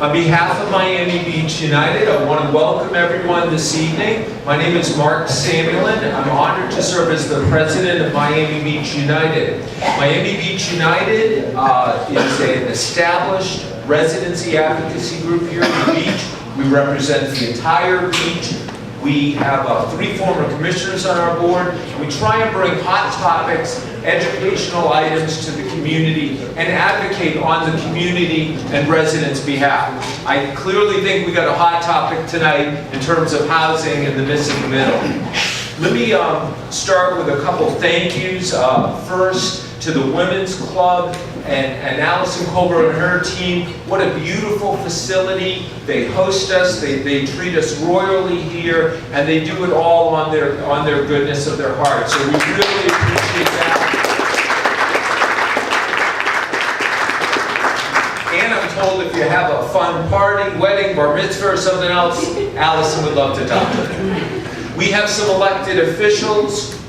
On behalf of Miami Beach United, I want to welcome everyone this evening. My name is Mark Samuelin. I'm honored to serve as the president of Miami Beach United. Miami Beach United is an established residency advocacy group here at the beach. We represent the entire beach. We have 3 former commissioners on our board. We try and bring hot topics, educational items to the community and advocate on the community and residents' behalf. I clearly think we got a hot topic tonight in terms of housing and the missing middle. Let me start with a couple thank yous. First, to the Women's Club and Allison Colbert and her team. What a beautiful facility. They host us, they treat us royally here, and they do it all on their goodness of their heart. So we really appreciate that. And I'm told if you have a fun party, wedding, bar mitzvah, or something else, Allison would love to talk to you. We have some elected officials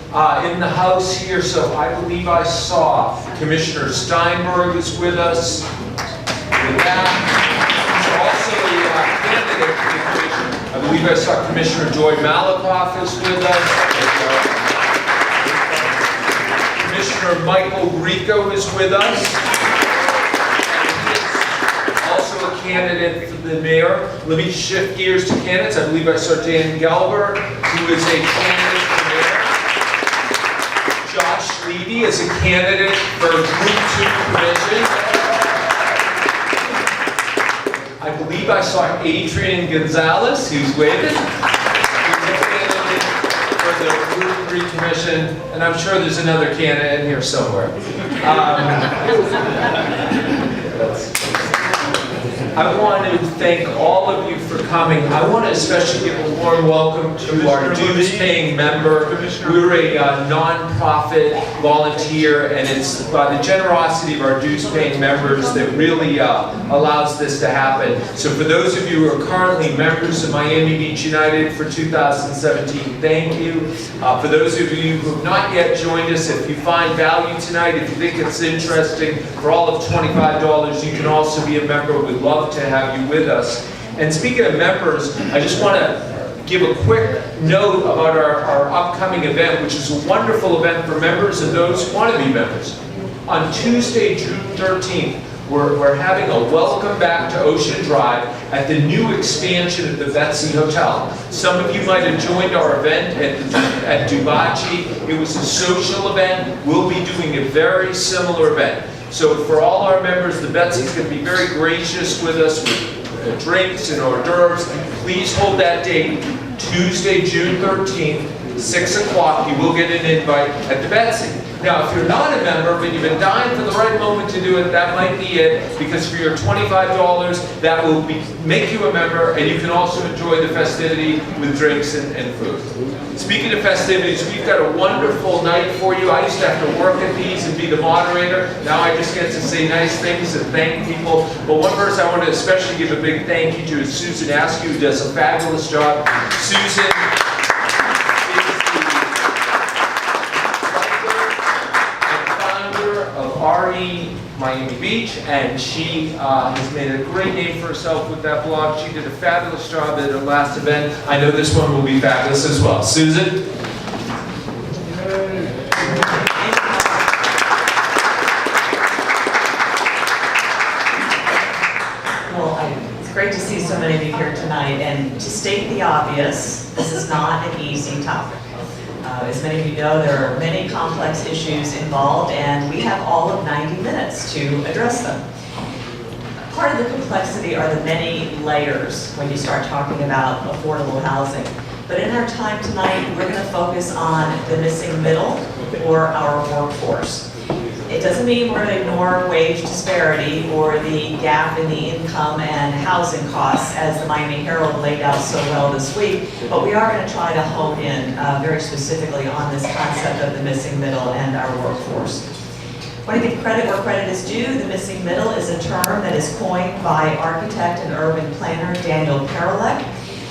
in the house here, so I believe I saw Commissioner Steinberg is with us. With that, also a candidate for the commission. I believe I saw Commissioner Joy Malakoff is with us. Commissioner Michael Grieco is with us. Also a candidate for the mayor. Let me shift gears to candidates. I believe I saw Dan Gelber, who is a candidate for mayor. Josh Levy is a candidate for Group 2 Commission. I believe I saw Adrian Gonzalez, who's waving. He's a candidate for the Group 3 Commission, and I'm sure there's another candidate in here somewhere. I want to thank all of you for coming. I want to especially give a warm welcome to our dues-paying member. We're a non-profit volunteer, and it's by the generosity of our dues-paying members that really allows this to happen. So for those of you who are currently members of Miami Beach United for 2017, thank you. For those of you who have not yet joined us, if you find value tonight, if you think it's interesting, for all of $25, you can also be a member. We'd love to have you with us. And speaking of members, I just want to give a quick note about our upcoming event, which is a wonderful event for members and those who want to be members. On Tuesday, June 13th, we're having a welcome back to Ocean Drive at the new expansion of the Betsy Hotel. Some of you might have joined our event at Dubachi. It was a social event. We'll be doing a very similar event. So for all our members, the Betsy's going to be very gracious with us with drinks and hors d'oeuvres. Please hold that date, Tuesday, June 13th, 6 o'clock. You will get an invite at the Betsy. Now, if you're not a member, but you've been dying for the right moment to do it, that might be it, because for your $25, that will make you a member, and you can also enjoy the festivity with drinks and food. Speaking of festivities, we've got a wonderful night for you. I used to have to work at these and be the moderator. Now I just get to say nice things and thank people. But one person I want to especially give a big thank you to is Susan Askew, who does a fabulous job. Susan RE Miami Beach, and she has made a great name for herself with that blog. She did a fabulous job at her last event. I know this one will be fabulous as well. Susan? Well, it's great to see so many of you here tonight, and to state the obvious, this is not an easy topic. As many of you know, there are many complex issues involved, and we have all of 90 minutes to address them. Part of the complexity are the many layers when you start talking about affordable housing. But in our time tonight, we're going to focus on the missing middle, or our workforce. It doesn't mean we're going to ignore wage disparity or the gap in the income and housing costs, as the Miami Herald laid out so well this week, but we are going to try to hone in very specifically on this concept of the missing middle and our workforce. I want to give credit where credit is due. The missing middle is a term that is coined by architect and urban planner Daniel Paralek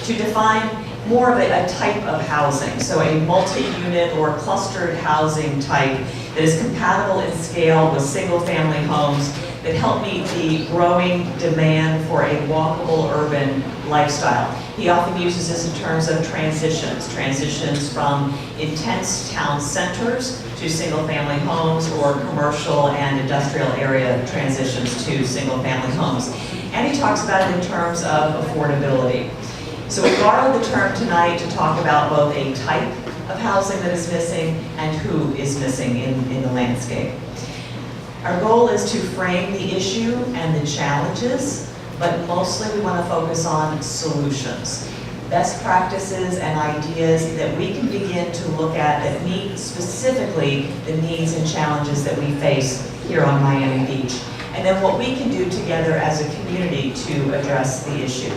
to define more of a type of housing, so a multi-unit or clustered housing type that is compatible in scale with single-family homes that help meet the growing demand for a walkable urban lifestyle. He often uses this in terms of transitions from intense town centers to single-family homes, or commercial and industrial area transitions to single-family homes. And he talks about it in terms of affordability. So we borrowed the term tonight to talk about both a type of housing that is missing and who is missing in the landscape. Our goal is to frame the issue and the challenges, but mostly we want to focus on solutions. Best practices and ideas that we can begin to look at that meet specifically the needs and challenges that we face here on Miami Beach. And then what we can do together as a community to address the issue.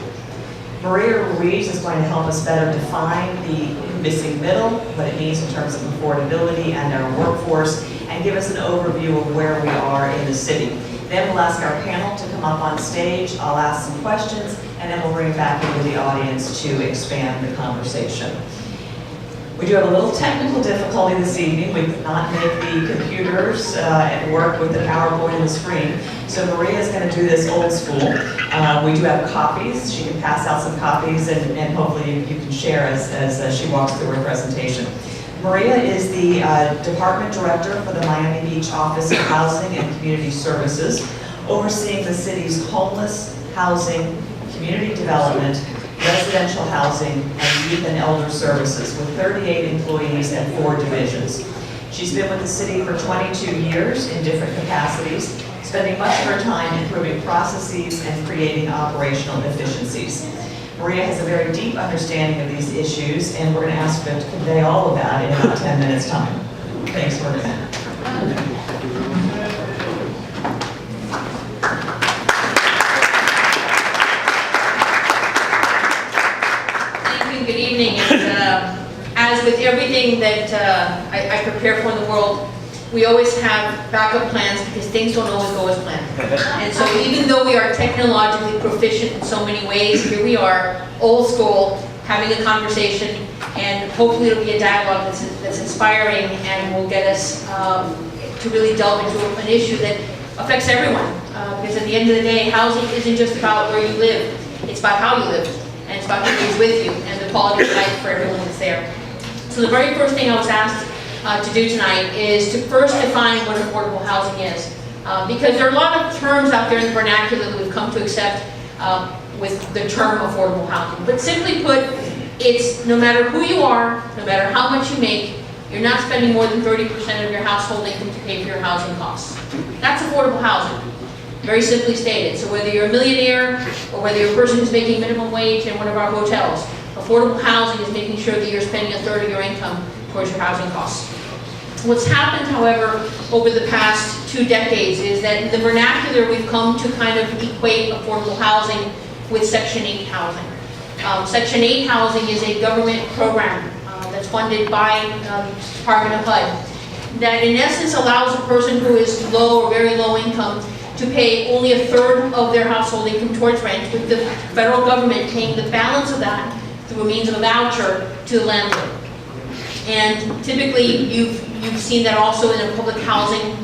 Maria Ruiz is going to help us better define the missing middle, what it means in terms of affordability and our workforce, and give us an overview of where we are in the city. Then we'll ask our panel to come up on stage, I'll ask some questions, and then we'll bring it back into the audience to expand the conversation. We do have a little technical difficulty this evening. We could not make the computers work with the PowerPoint and the screen. So Maria is going to do this old school. We do have copies. She can pass out some copies, and hopefully you can share as she walks through her presentation. Maria is the Department Director for the Miami Beach Office of Housing and Community Services, overseeing the city's homeless, housing, community development, residential housing, and youth and elder services, with 38 employees and 4 divisions. She's been with the city for 22 years in different capacities, spending much of her time improving processes and creating operational efficiencies. Maria has a very deep understanding of these issues, and we're going to ask her to convey all of that in about 10 minutes' time. Thanks, Maria. Good evening, and as with everything that I prepare for in the world, we always have backup plans because things don't always go as planned. And so even though we are technologically proficient in so many ways, here we are, old school, having a conversation, and hopefully it'll be a dialogue that's inspiring and will get us to really delve into an issue that affects everyone. Because at the end of the day, housing isn't just about where you live, it's about how you live. And it's about who's with you and the quality of life for everyone that's there. So the very first thing I was asked to do tonight is to first define what affordable housing is. Because there are a lot of terms out there in the vernacular that we've come to accept with the term affordable housing. But simply put, it's no matter who you are, no matter how much you make, you're not spending more than 30% of your household income to pay for your housing costs. That's affordable housing. Very simply stated. So whether you're a millionaire or whether you're a person who's making minimum wage in one of our hotels, affordable housing is making sure that you're spending a third of your income towards your housing costs. What's happened, however, over the past 2 decades is that in the vernacular we've come to kind of equate affordable housing with Section 8 housing. Section 8 housing is a government program that's funded by the Department of HUD that in essence allows a person who is low or very low income to pay only a third of their household income towards rent, with the federal government paying the balance of that through a means of a voucher to the landlord. And typically, you've seen that also in a public housing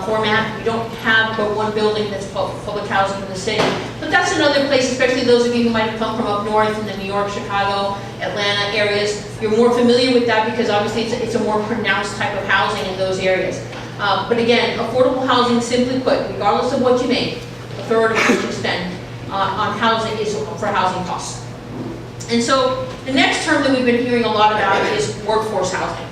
format. We don't have but one building that's public housing in the city. But that's another place, especially those of you who might have come from up north in the New York, Chicago, Atlanta areas. You're more familiar with that because obviously it's a more pronounced type of housing in those areas. But again, affordable housing, simply put, regardless of what you make, a third of what you spend on housing is for housing costs. And so the next term that we've been hearing a lot about is workforce housing.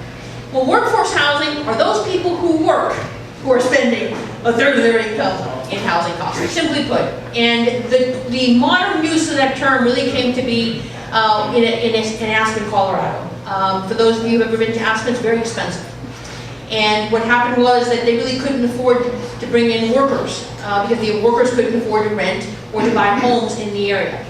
Well, workforce housing are those people who work who are spending a third of their income in housing costs, simply put. And the modern use of that term really came to be in Aspen, Colorado. For those of you who have ever been to Aspen, it's very expensive. And what happened was that they really couldn't afford to bring in workers because the workers couldn't afford to rent or to buy homes in the area.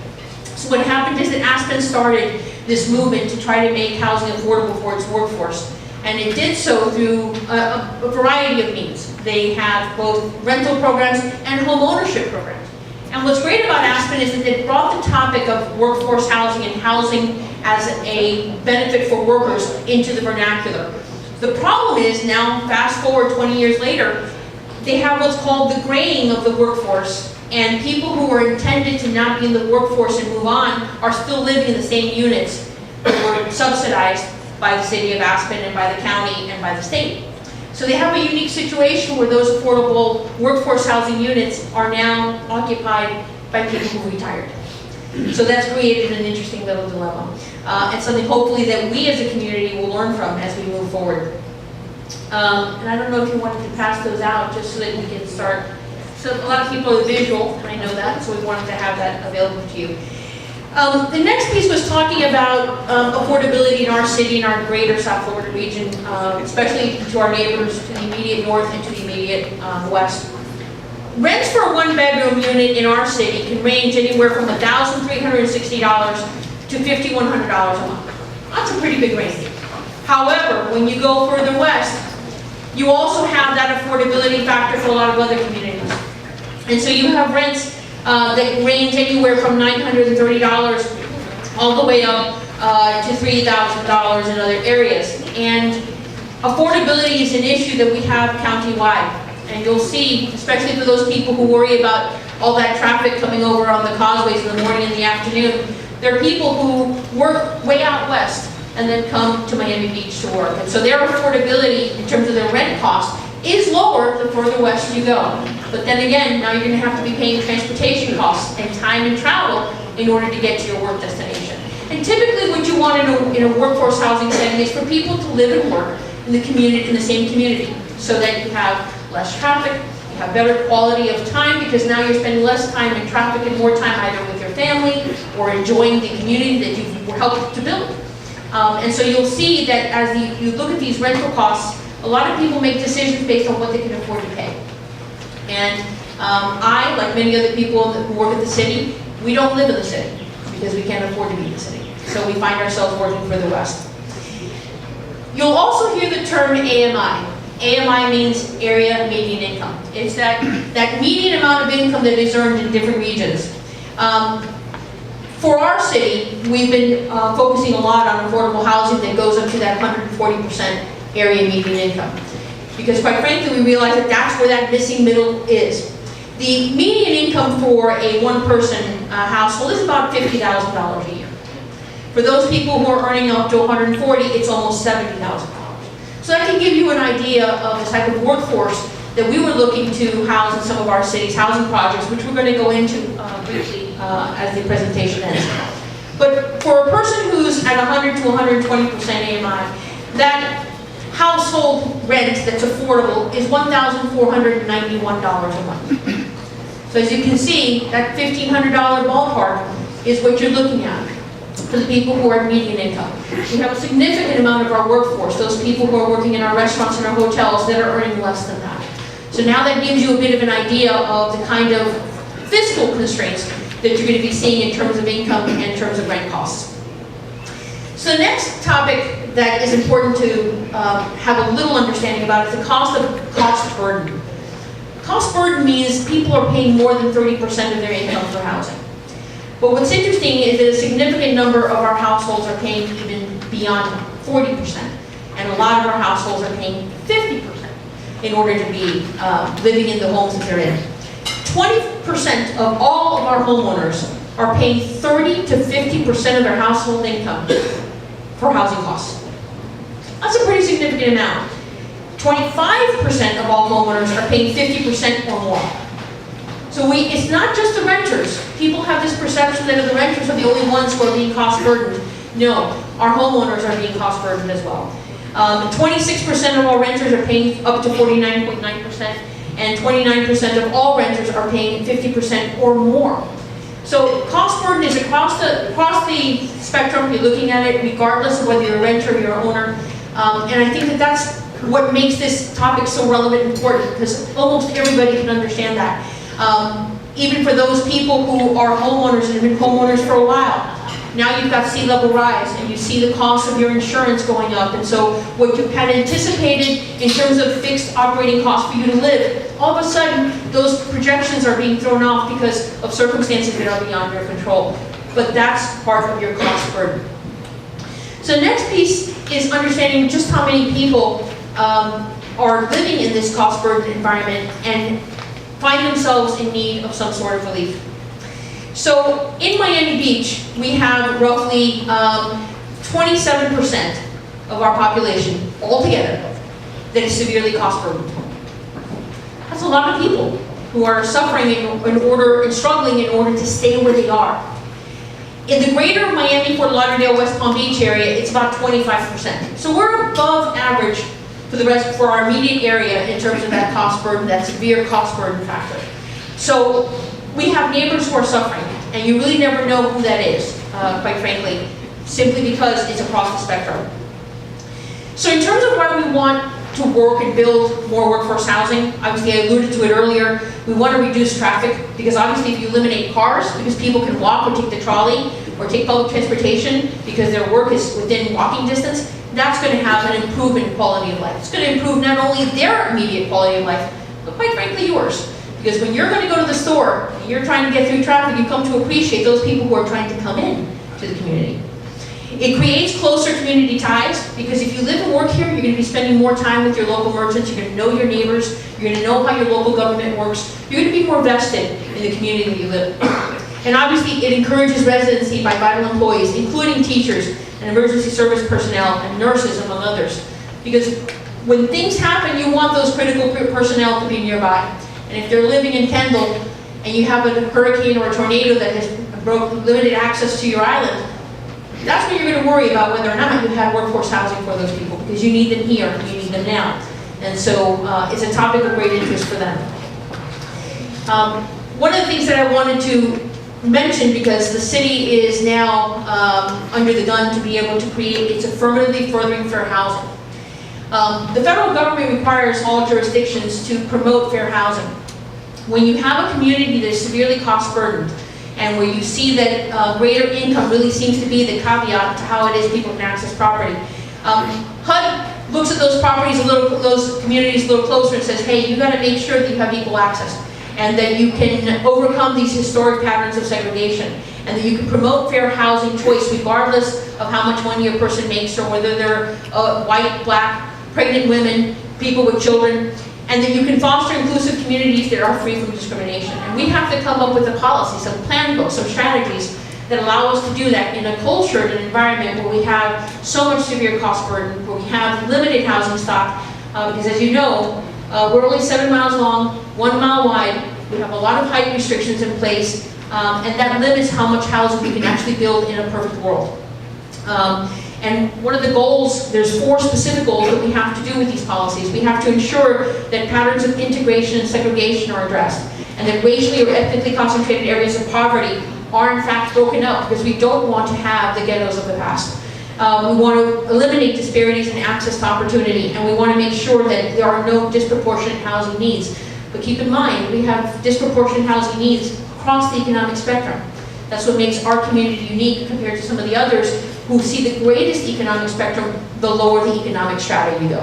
So what happened is that Aspen started this movement to try to make housing affordable for its workforce. And it did so through a variety of means. They have both rental programs and home ownership programs. And what's great about Aspen is that they brought the topic of workforce housing and housing as a benefit for workers into the vernacular. The problem is now, fast forward 20 years later, they have what's called the graying of the workforce, and people who are intended to not be in the workforce and move on are still living in the same units that were subsidized by the city of Aspen and by the county and by the state. So they have a unique situation where those affordable workforce housing units are now occupied by people who retired. So that's created an interesting little dilemma, and something hopefully that we as a community will learn from as we move forward. And I don't know if you wanted to pass those out just so that we can start. So a lot of people are visual, and I know that, so we wanted to have that available to you. The next piece was talking about affordability in our city, in our greater South Florida region, especially to our neighbors to the immediate north and to the immediate west. Rents for a one-bedroom unit in our city can range anywhere from $1,360 to $5,100 a month. That's a pretty big range. However, when you go further west, you also have that affordability factor for a lot of other communities. And so you have rents that range anywhere from $930 all the way up to $3,000 in other areas. And affordability is an issue that we have countywide. And you'll see, especially for those people who worry about all that traffic coming over on the causeways in the morning and the afternoon, there are people who work way out west and then come to Miami Beach to work. And so their affordability in terms of their rent cost is lower the further west you go. But then again, now you're going to have to be paying transportation costs and time and travel in order to get to your work destination. And typically what you want in a workforce housing setting is for people to live and work in the community, in the same community, so that you have less traffic, you have better quality of time because now you're spending less time in traffic and more time either with your family or enjoying the community that you've helped to build. And so you'll see that as you look at these rental costs, a lot of people make decisions based on what they can afford to pay. And I, like many other people who work at the city, we don't live in the city because we can't afford to be in the city. So we find ourselves working further west. You'll also hear the term AMI. AMI means area median income. It's that median amount of income that is earned in different regions. For our city, we've been focusing a lot on affordable housing that goes up to that 140% area median income. Because quite frankly, we realize that that's where that missing middle is. The median income for a one-person household is about $50,000 a year. For those people who are earning up to 140, it's almost $70,000. So that can give you an idea of the type of workforce that we were looking to house in some of our city's housing projects, which we're going to go into briefly as the presentation ends. But for a person who's at 100 to 120% AMI, that household rent that's affordable is $1,491 a month. So as you can see, that $1,500 ballpark is what you're looking at for the people who are median income. We have a significant amount of our workforce, those people who are working in our restaurants and our hotels, that are earning less than that. So now that gives you a bit of an idea of the kind of fiscal constraints that you're going to be seeing in terms of income and in terms of rent costs. So the next topic that is important to have a little understanding about is the cost burden. Cost burden means people are paying more than 30% of their income for housing. But what's interesting is that a significant number of our households are paying even beyond 40%. And a lot of our households are paying 50% in order to be living in the homes that they're in. 20% of all of our homeowners are paying 30 to 50% of their household income for housing costs. That's a pretty significant amount. 25% of all homeowners are paying 50% or more. So it's not just the renters. People have this perception that the renters are the only ones who are being cost burdened. No, our homeowners are being cost burdened as well. 26% of all renters are paying up to 49.9%, and 29% of all renters are paying 50% or more. So cost burden is across the spectrum. You're looking at it regardless of whether you're a renter or you're an owner. And I think that that's what makes this topic so relevant and important, because almost everybody can understand that. Even for those people who are homeowners and have been homeowners for a while. Now you've got sea level rise and you see the cost of your insurance going up, and so what you had anticipated in terms of fixed operating costs for you to live, all of a sudden those projections are being thrown off because of circumstances that are beyond your control. But that's part of your cost burden. So the next piece is understanding just how many people are living in this cost-burdened environment and find themselves in need of some sort of relief. So in Miami Beach, we have roughly 27% of our population altogether that is severely cost-burdened. That's a lot of people who are suffering and struggling in order to stay where they are. In the greater Miami, Fort Lauderdale, West Palm Beach area, it's about 25%. So we're above average for our immediate area in terms of that cost burden, that severe cost burden factor. So we have neighbors who are suffering, and you really never know who that is, quite frankly, simply because it's across the spectrum. So in terms of why we want to work and build more workforce housing, obviously I alluded to it earlier, we want to reduce traffic, because obviously if you eliminate cars, because people can walk or take the trolley or take public transportation because their work is within walking distance, that's going to have an improvement in quality of life. It's going to improve not only their immediate quality of life, but quite frankly yours. Because when you're going to go to the store, and you're trying to get through traffic, you come to appreciate those people who are trying to come in to the community. It creates closer community ties, because if you live and work here, you're going to be spending more time with your local merchants, you're going to know your neighbors, you're going to know how your local government works, you're going to be more vested in the community that you live in. And obviously it encourages residency by vital employees, including teachers and emergency service personnel and nurses, among others. Because when things happen, you want those critical personnel to be nearby. And if they're living in Kendall and you have a hurricane or a tornado that has limited access to your island, that's when you're going to worry about whether or not you have workforce housing for those people, because you need them here, you need them now. And so it's a topic of great interest for them. One of the things that I wanted to mention, because the city is now under the gun to be able to create its affirmatively furthering fair housing. The federal government requires all jurisdictions to promote fair housing. When you have a community that is severely cost burdened, and where you see that greater income really seems to be the caveat to how it is people can access property. HUD looks at those properties, those communities a little closer and says, hey, you got to make sure that you have equal access, and that you can overcome these historic patterns of segregation, and that you can promote fair housing choice regardless of how much money a person makes, or whether they're white, black, pregnant women, people with children, and that you can foster inclusive communities that are free from discrimination. And we have to come up with a policy, some plan books, some strategies that allow us to do that in a culture and an environment where we have so much severe cost burden, where we have limited housing stock, because as you know, we're only 7 miles long, 1 mile wide, we have a lot of height restrictions in place, and that limits how much housing we can actually build in a perfect world. And one of the goals, there's 4 specific goals that we have to do with these policies. We have to ensure that patterns of integration and segregation are addressed, and that racially or ethnically concentrated areas of poverty are in fact broken up, because we don't want to have the ghettos of the past. We want to eliminate disparities in access to opportunity, and we want to make sure that there are no disproportionate housing needs. But keep in mind, we have disproportionate housing needs across the economic spectrum. That's what makes our community unique compared to some of the others who see the greatest economic spectrum the lower the economic strata you go.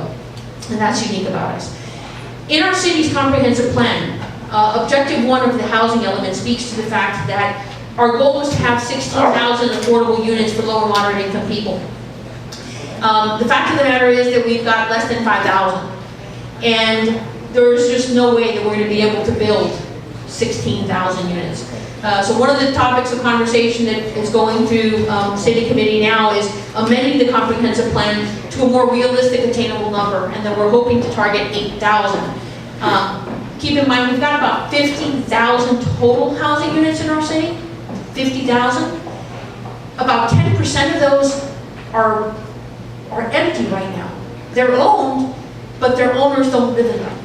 And that's unique about us. In our city's comprehensive plan, Objective 1 of the housing element speaks to the fact that our goal is to have 16,000 affordable units for low and moderate income people. The fact of the matter is that we've got less than 5,000. And there's just no way that we're going to be able to build 16,000 units. So one of the topics of conversation that is going through City Committee now is amending the comprehensive plan to a more realistic, attainable number, and that we're hoping to target 8,000. Keep in mind, we've got about 50,000 total housing units in our city. 50,000. About 10% of those are empty right now. They're owned, but their owners don't live in them.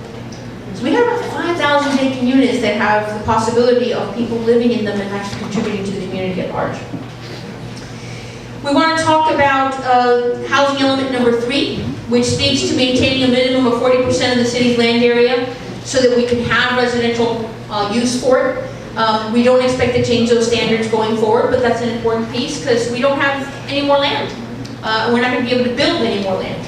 So we have about 5,000 vacant units that have the possibility of people living in them and actually contributing to the community at large. We want to talk about housing element number 3, which speaks to maintaining a minimum of 40% of the city's land area so that we can have residential use for it. We don't expect to change those standards going forward, but that's an important piece because we don't have any more land. We're not going to be able to build any more land.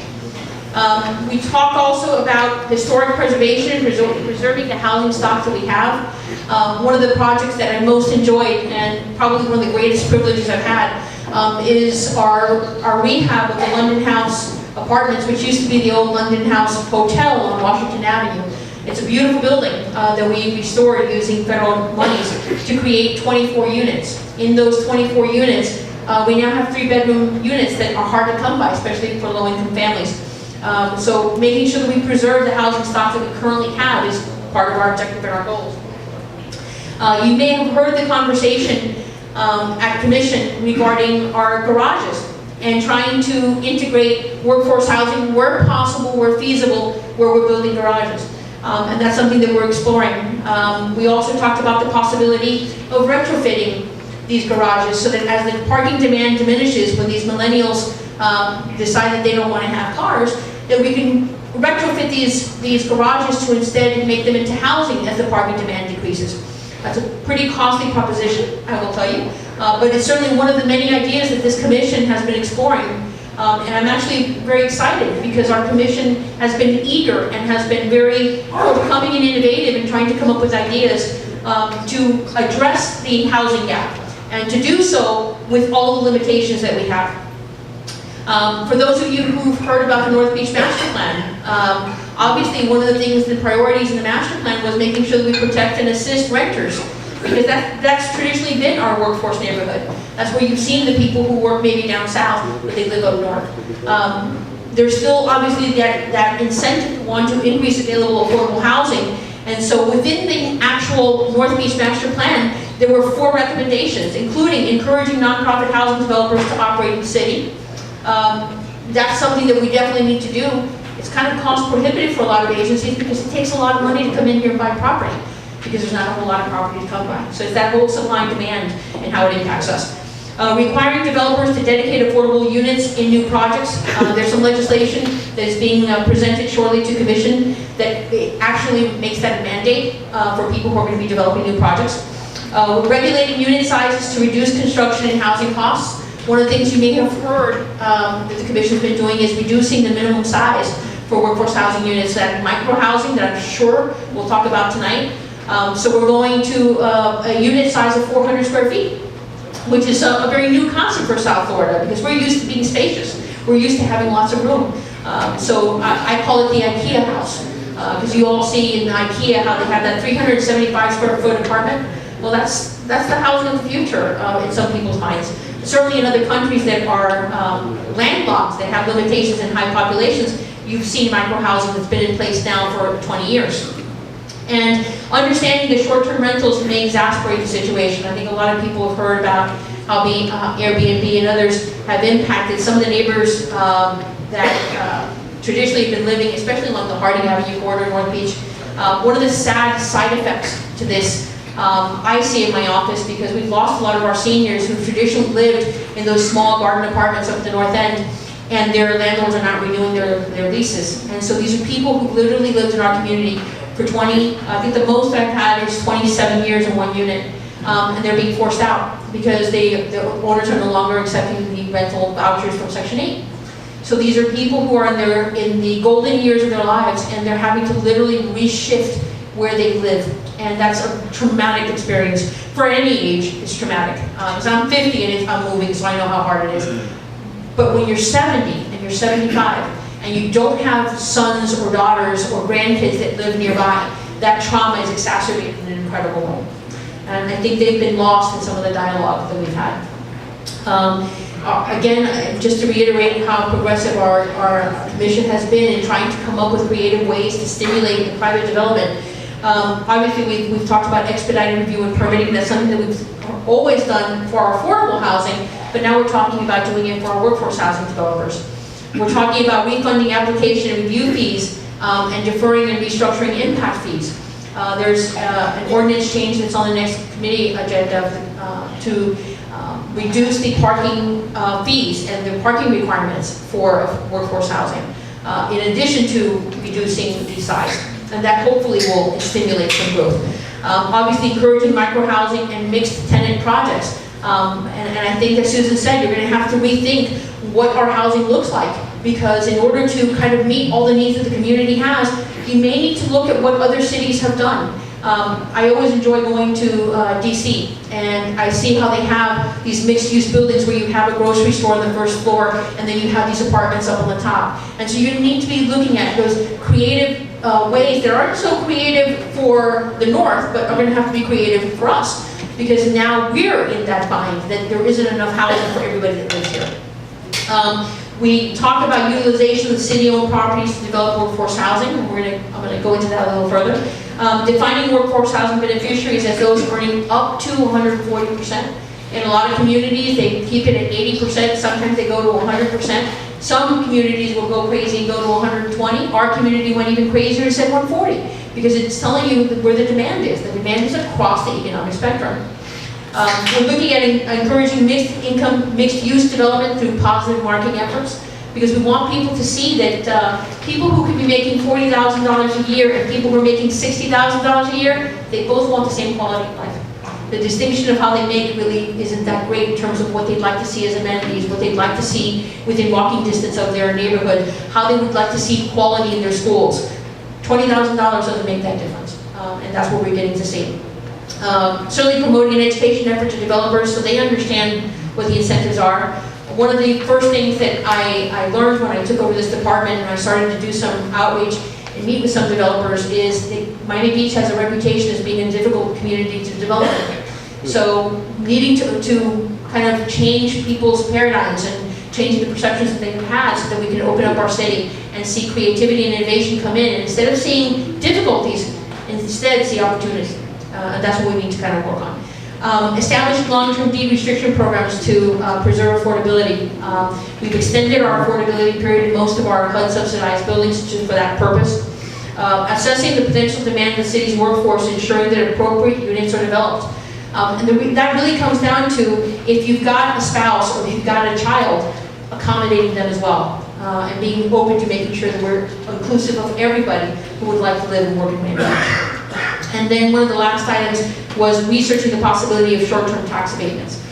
We talk also about historic preservation, preserving the housing stock that we have. One of the projects that I most enjoyed, and probably one of the greatest privileges I've had, is our rehab of the London House Apartments, which used to be the old London House Hotel on Washington Avenue. It's a beautiful building that we restored using federal monies to create 24 units. In those 24 units, we now have 3-bedroom units that are hard to come by, especially for low-income families. So making sure that we preserve the housing stock that we currently have is part of our objective and our goals. You may have heard the conversation at Commission regarding our garages and trying to integrate workforce housing where possible, where feasible, where we're building garages. And that's something that we're exploring. We also talked about the possibility of retrofitting these garages so that as the parking demand diminishes, when these millennials decide that they don't want to have cars, that we can retrofit these garages to instead make them into housing as the parking demand decreases. That's a pretty costly proposition, I will tell you, but it's certainly one of the many ideas that this commission has been exploring. And I'm actually very excited because our commission has been eager and has been very forthcoming and innovative in trying to come up with ideas to address the housing gap and to do so with all the limitations that we have. For those of you who've heard about the North Beach Master Plan, obviously one of the things, the priorities in the master plan was making sure that we protect and assist renters, because that's traditionally been our workforce neighborhood. That's where you've seen the people who work maybe down south, but they live up north. There's still obviously that incentive to want to increase available affordable housing, and so within the actual North Beach Master Plan, there were 4 recommendations, including encouraging nonprofit housing developers to operate in the city. That's something that we definitely need to do. It's kind of cost prohibitive for a lot of agencies because it takes a lot of money to come in here and buy property, because there's not a whole lot of property to come by. So it's that whole supply and demand and how it impacts us. Requiring developers to dedicate affordable units in new projects. There's some legislation that is being presented shortly to Commission that actually makes that a mandate for people who are going to be developing new projects. Regulating unit sizes to reduce construction and housing costs. One of the things you may have heard that the Commission's been doing is reducing the minimum size for workforce housing units, that micro housing that I'm sure we'll talk about tonight. So we're going to a unit size of 400 square feet, which is a very new concept for South Florida because we're used to being spacious. We're used to having lots of room. So I call it the IKEA house because you all see in IKEA how they have that 375 square foot apartment. Well, that's the housing of the future in some people's minds. Certainly in other countries that are landlocked, that have limitations and high populations, you've seen micro-housing that's been in place now for 20 years. And understanding that short-term rentals may exasperate the situation. I think a lot of people have heard about how Airbnb and others have impacted some of the neighbors that traditionally have been living, especially along the Harding Avenue corridor in North Beach. One of the sad side effects to this I see in my office, because we've lost a lot of our seniors who traditionally lived in those small garden apartments up at the north end, and their landlords are not renewing their leases. And so these are people who literally lived in our community for 20, I think the most I've had is 27 years in one unit, and they're being forced out because the owners are no longer accepting the rental vouchers from Section 8. So these are people who are in the golden years of their lives, and they're having to literally reshift where they live. And that's a traumatic experience. For any age, it's traumatic. Because I'm 50 and I'm moving, so I know how hard it is. But when you're 70 and you're 75, and you don't have sons or daughters or grandkids that live nearby, that trauma is exacerbated in an incredible way. And I think they've been lost in some of the dialogue that we've had. Again, just to reiterate how progressive our commission has been in trying to come up with creative ways to stimulate the private development. Obviously, we've talked about expedited review and permitting. That's something that we've always done for our affordable housing, but now we're talking about doing it for our workforce housing developers. We're talking about refunding application and review fees and deferring and restructuring impact fees. There's an ordinance change that's on the next committee agenda to reduce the parking fees and the parking requirements for workforce housing, in addition to reducing the size. And that hopefully will stimulate some growth. Obviously encouraging micro-housing and mixed tenant projects. And I think, as Susan said, you're going to have to rethink what our housing looks like, because in order to kind of meet all the needs that the community has, you may need to look at what other cities have done. I always enjoy going to DC, and I see how they have these mixed-use buildings where you have a grocery store on the first floor, and then you have these apartments up on the top. And so you need to be looking at those creative ways that aren't so creative for the north, but are going to have to be creative for us, because now we're in that bind that there isn't enough housing for everybody that lives here. We talk about utilization of the city-owned properties to develop workforce housing, and I'm going to go into that a little further. Defining workforce housing beneficiaries as those earning up to 140%. In a lot of communities, they keep it at 80%, sometimes they go to 100%. Some communities will go crazy and go to 120. Our community went even crazier and said 140, because it's telling you where the demand is. The demand is across the economic spectrum. We're looking at encouraging mixed income, mixed use development through positive marketing efforts, because we want people to see that people who could be making $40,000 a year and people who are making $60,000 a year, they both want the same quality of life. The distinction of how they make really isn't that great in terms of what they'd like to see as amenities, what they'd like to see within walking distance of their neighborhood, how they would like to see quality in their schools. $20,000 doesn't make that difference, and that's what we're getting to see. Certainly promoting an education effort to developers so they understand what the incentives are. One of the first things that I learned when I took over this department and I started to do some outreach and meet with some developers is that Miami Beach has a reputation as being a difficult community to develop in. So needing to kind of change people's paradigms and changing the perceptions that they've had so that we can open up our city and see creativity and innovation come in. And instead of seeing difficulties, instead see opportunities. And that's what we need to kind of work on. Establish long-term deed restriction programs to preserve affordability. We've extended our affordability period in most of our HUD-subsidized buildings just for that purpose. Assessing the potential demand of the city's workforce, ensuring that appropriate units are developed. And that really comes down to if you've got a spouse or if you've got a child, accommodating them as well. And being open to making sure that we're inclusive of everybody who would like to live and work in Miami Beach. And then one of the last items was researching the possibility of short-term tax abatements.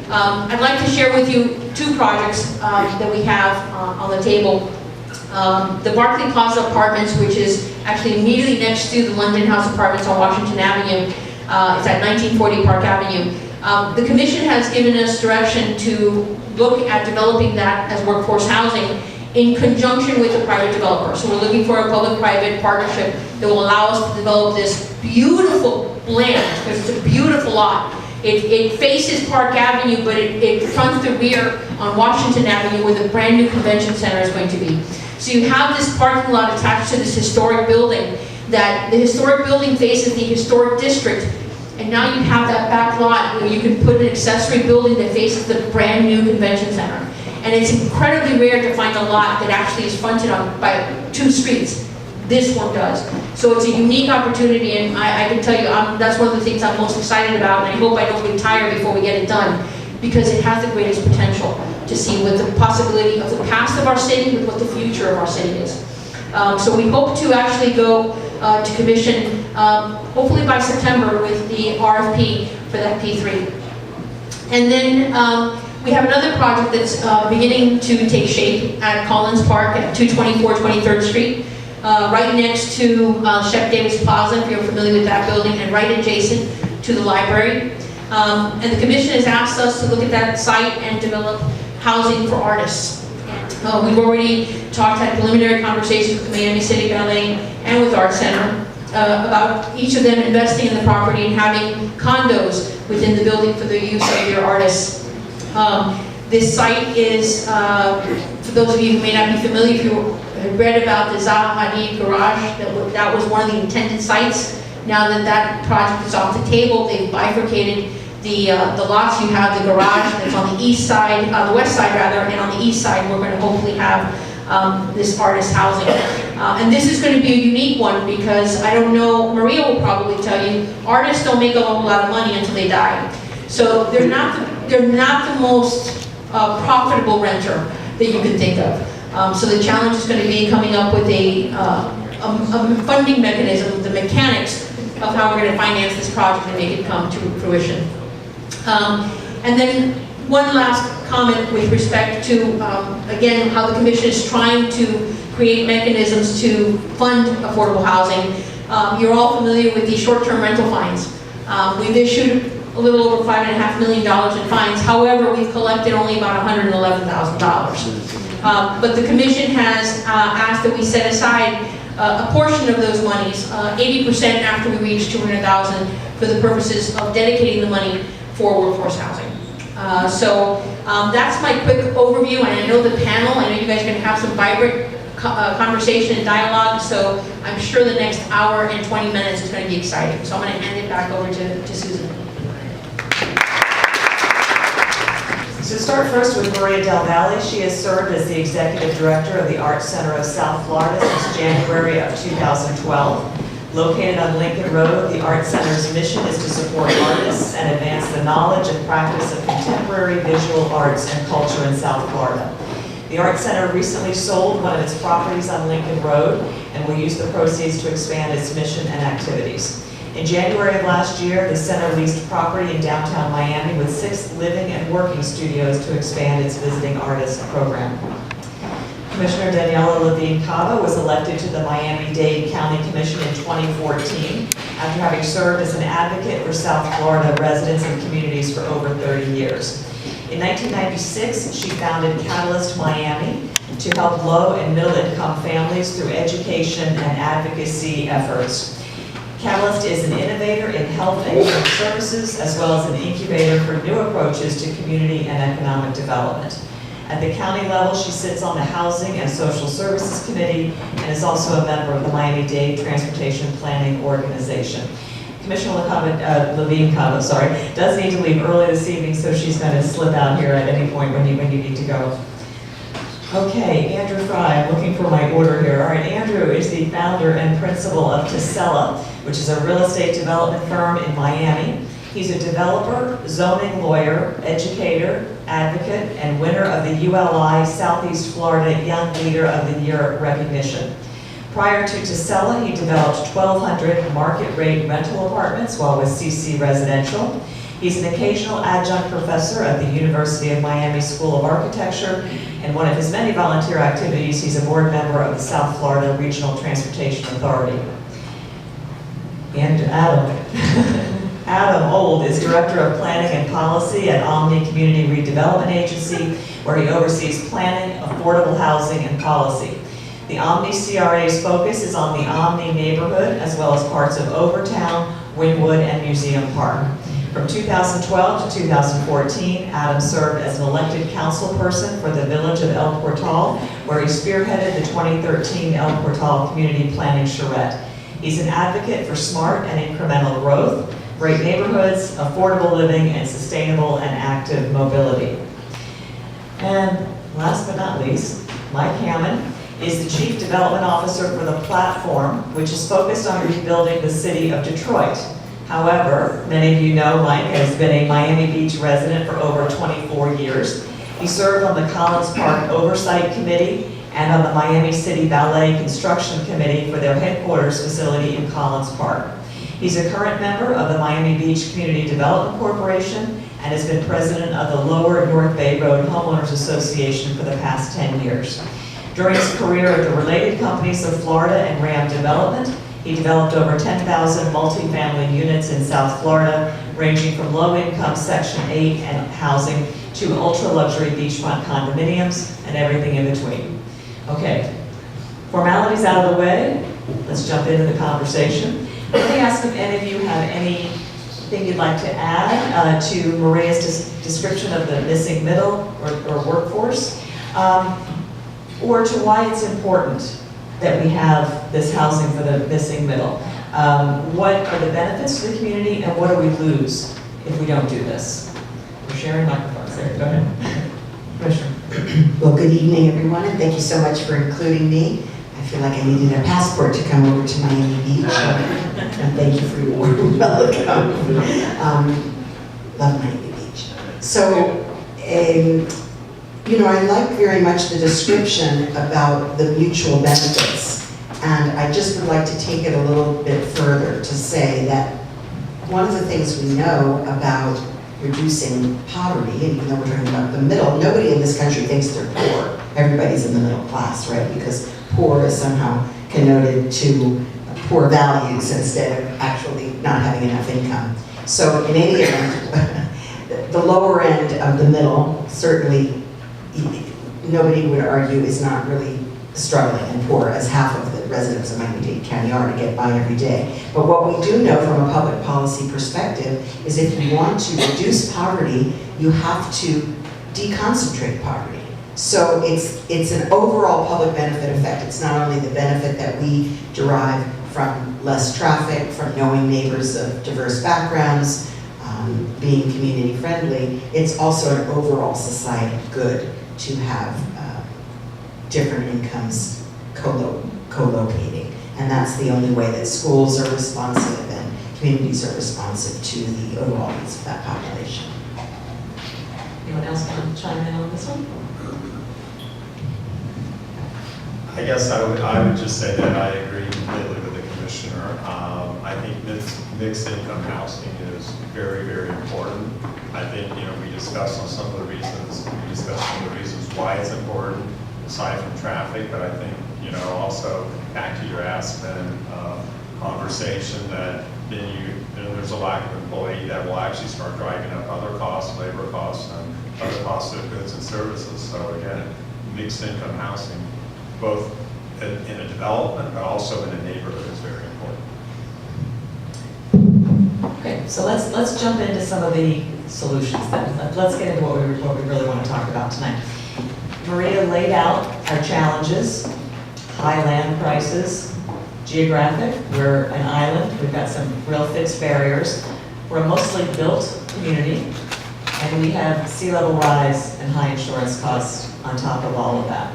I'd like to share with you two projects that we have on the table. The Barclay Plaza Apartments, which is actually immediately next to the London House Apartments on Washington Avenue. It's at 1940 Park Avenue. The Commission has given us direction to look at developing that as workforce housing in conjunction with a private developer. So we're looking for a public-private partnership that will allow us to develop this beautiful land, because it's a beautiful lot. It faces Park Avenue, but it fronts the rear on Washington Avenue where the brand new convention center is going to be. So you have this parking lot attached to this historic building, that the historic building faces the historic district, and now you have that back lot where you can put an accessory building that faces the brand new convention center. And it's incredibly rare to find a lot that actually is fronted on by two streets. This one does. So it's a unique opportunity, and I can tell you that's one of the things I'm most excited about, and I hope I don't retire before we get it done, because it has the greatest potential to see what the possibility of the past of our city with what the future of our city is. So we hope to actually go to commission, hopefully by September, with the RFP for that P3. And then we have another project that's beginning to take shape at Collins Park at 224 23rd Street, right next to Chef Davis Plaza, if you're familiar with that building, and right adjacent to the library. And the Commission has asked us to look at that site and develop housing for artists. We've already had preliminary conversations with Miami City Ballet and with Art Center about each of them investing in the property and having condos within the building for the use of their artists. This site is, for those of you who may not be familiar, if you have read about the Zaha Hadid garage, that was one of the intended sites. Now that that project is off the table, they've bifurcated the lots. You have the garage that's on the east side, the west side rather, and on the east side we're going to hopefully have this artist housing. And this is going to be a unique one because I don't know, Maria will probably tell you, artists don't make a whole lot of money until they die. So they're not the most profitable renter that you can think of. So the challenge is going to be coming up with a funding mechanism, the mechanics of how we're going to finance this project and make it come to fruition. And then one last comment with respect to, again, how the Commission is trying to create mechanisms to fund affordable housing. You're all familiar with the short-term rental fines. We've issued a little over $5.5 million in fines. However, we've collected only about $111,000. But the commission has asked that we set aside a portion of those monies, 80% after we reach $200,000, for the purposes of dedicating the money for workforce housing. So that's my quick overview, and I know the panel, I know you guys are going to have some vibrant conversation and dialogue, so I'm sure the next hour and 20 minutes is going to be exciting. So I'm going to hand it back over to Susan. So start first with Maria Del Valle. She has served as the Executive Director of the Arts Center of South Florida since January of 2012. Located on Lincoln Road, the Arts Center's mission is to support artists and advance the knowledge and practice of contemporary visual arts and culture in South Florida. The Arts Center recently sold one of its properties on Lincoln Road and will use the proceeds to expand its mission and activities. In January of last year, the center leased property in downtown Miami with 6 living and working studios to expand its visiting artist program. Commissioner Daniela Levine Cava was elected to the Miami-Dade County Commission in 2014 after having served as an advocate for South Florida residents and communities for over 30 years. In 1996, she founded Catalyst Miami to help low and middle income families through education and advocacy efforts. Catalyst is an innovator in health and human services, as well as an incubator for new approaches to community and economic development. At the county level, she sits on the Housing and Social Services Committee and is also a member of the Miami-Dade Transportation Planning Organization. Commissioner Levine Cava, does need to leave early this evening, so she's going to slip out here at any point when you need to go. Okay, Andrew Fry, I'm looking for my order here. All right, Andrew is the founder and principal of Tesella, which is a real estate development firm in Miami. He's a developer, zoning lawyer, educator, advocate, and winner of the ULI Southeast Florida Young Leader of the Year recognition. Prior to Tesella, he developed 1,200 market-rate rental apartments while with CC Residential. He's an occasional adjunct professor at the University of Miami School of Architecture, and one of his many volunteer activities, he's a board member of the South Florida Regional Transportation Authority. And Adam. Adam Old is Director of Planning and Policy at Omni Community Redevelopment Agency, where he oversees planning, affordable housing, and policy. The Omni CRA's focus is on the Omni neighborhood, as well as parts of Overtown, Wynwood, and Museum Park. From 2012 to 2014, Adam served as an elected councilperson for the village of El Portal, where he spearheaded the 2013 El Portal Community Planning Charrette. He's an advocate for smart and incremental growth, great neighborhoods, affordable living, and sustainable and active mobility. And last but not least, Mike Hammond is the Chief Development Officer for the Platform, which is focused on rebuilding the city of Detroit. However, many of you know Mike has been a Miami Beach resident for over 24 years. He served on the Collins Park Oversight Committee and on the Miami City Ballet Construction Committee for their headquarters facility in Collins Park. He's a current member of the Miami Beach Community Development Corporation and has been president of the Lower North Bay Road Homeowners Association for the past 10 years. During his career at the related companies of Florida and Ram Development, he developed over 10,000 multifamily units in South Florida, ranging from low-income Section 8 and housing to ultra-luxury beachfront condominiums and everything in between. Okay, formalities out of the way, let's jump into the conversation. Let me ask if any of you have anything you'd like to add to Maria's description of the missing middle or workforce, or to why it's important that we have this housing for the missing middle. What are the benefits to the community, and what do we lose if we don't do this? We're sharing microphones there. Go ahead. Commissioner. Well, good evening, everyone, and thank you so much for including me. I feel like I needed a passport to come over to Miami Beach, and thank you for your warm welcome. Love Miami Beach. So, you know, I like very much the description about the mutual benefits, and I just would like to take it a little bit further to say that one of the things we know about reducing poverty, and even though we're talking about the middle, nobody in this country thinks they're poor. Everybody's in the middle class, right? Because poor is somehow connoted to poor values instead of actually not having enough income. So in any event, the lower end of the middle, certainly, nobody would argue is not really struggling and poor, as half of the residents of Miami-Dade County are to get by every day. But what we do know from a public policy perspective is if you want to reduce poverty, you have to deconcentrate poverty. So it's an overall public benefit effect. It's not only the benefit that we derive from less traffic, from knowing neighbors of diverse backgrounds, being community friendly, it's also an overall society good to have different incomes co-locating. And that's the only way that schools are responsive and communities are responsive to the overall needs of that population. Anyone else want to chime in on this one? I guess I would just say that I agree completely with the commissioner. I think mixed income housing is very, very important. I think, we discussed on some of the reasons, why it's important, aside from traffic, but I think, also back to your Aspen conversation that then there's a lack of employee that will actually start driving up other costs, labor costs, and other costs of goods and services. So again, mixed income housing, both in a development, but also in a neighborhood is very important. Okay, so let's jump into some of the solutions then. Let's get into what we really want to talk about tonight. Maria laid out our challenges: high land prices, geographic, we're an island, we've got some real fixed barriers. We're a mostly built community, and we have sea level rise and high insurance costs on top of all of that.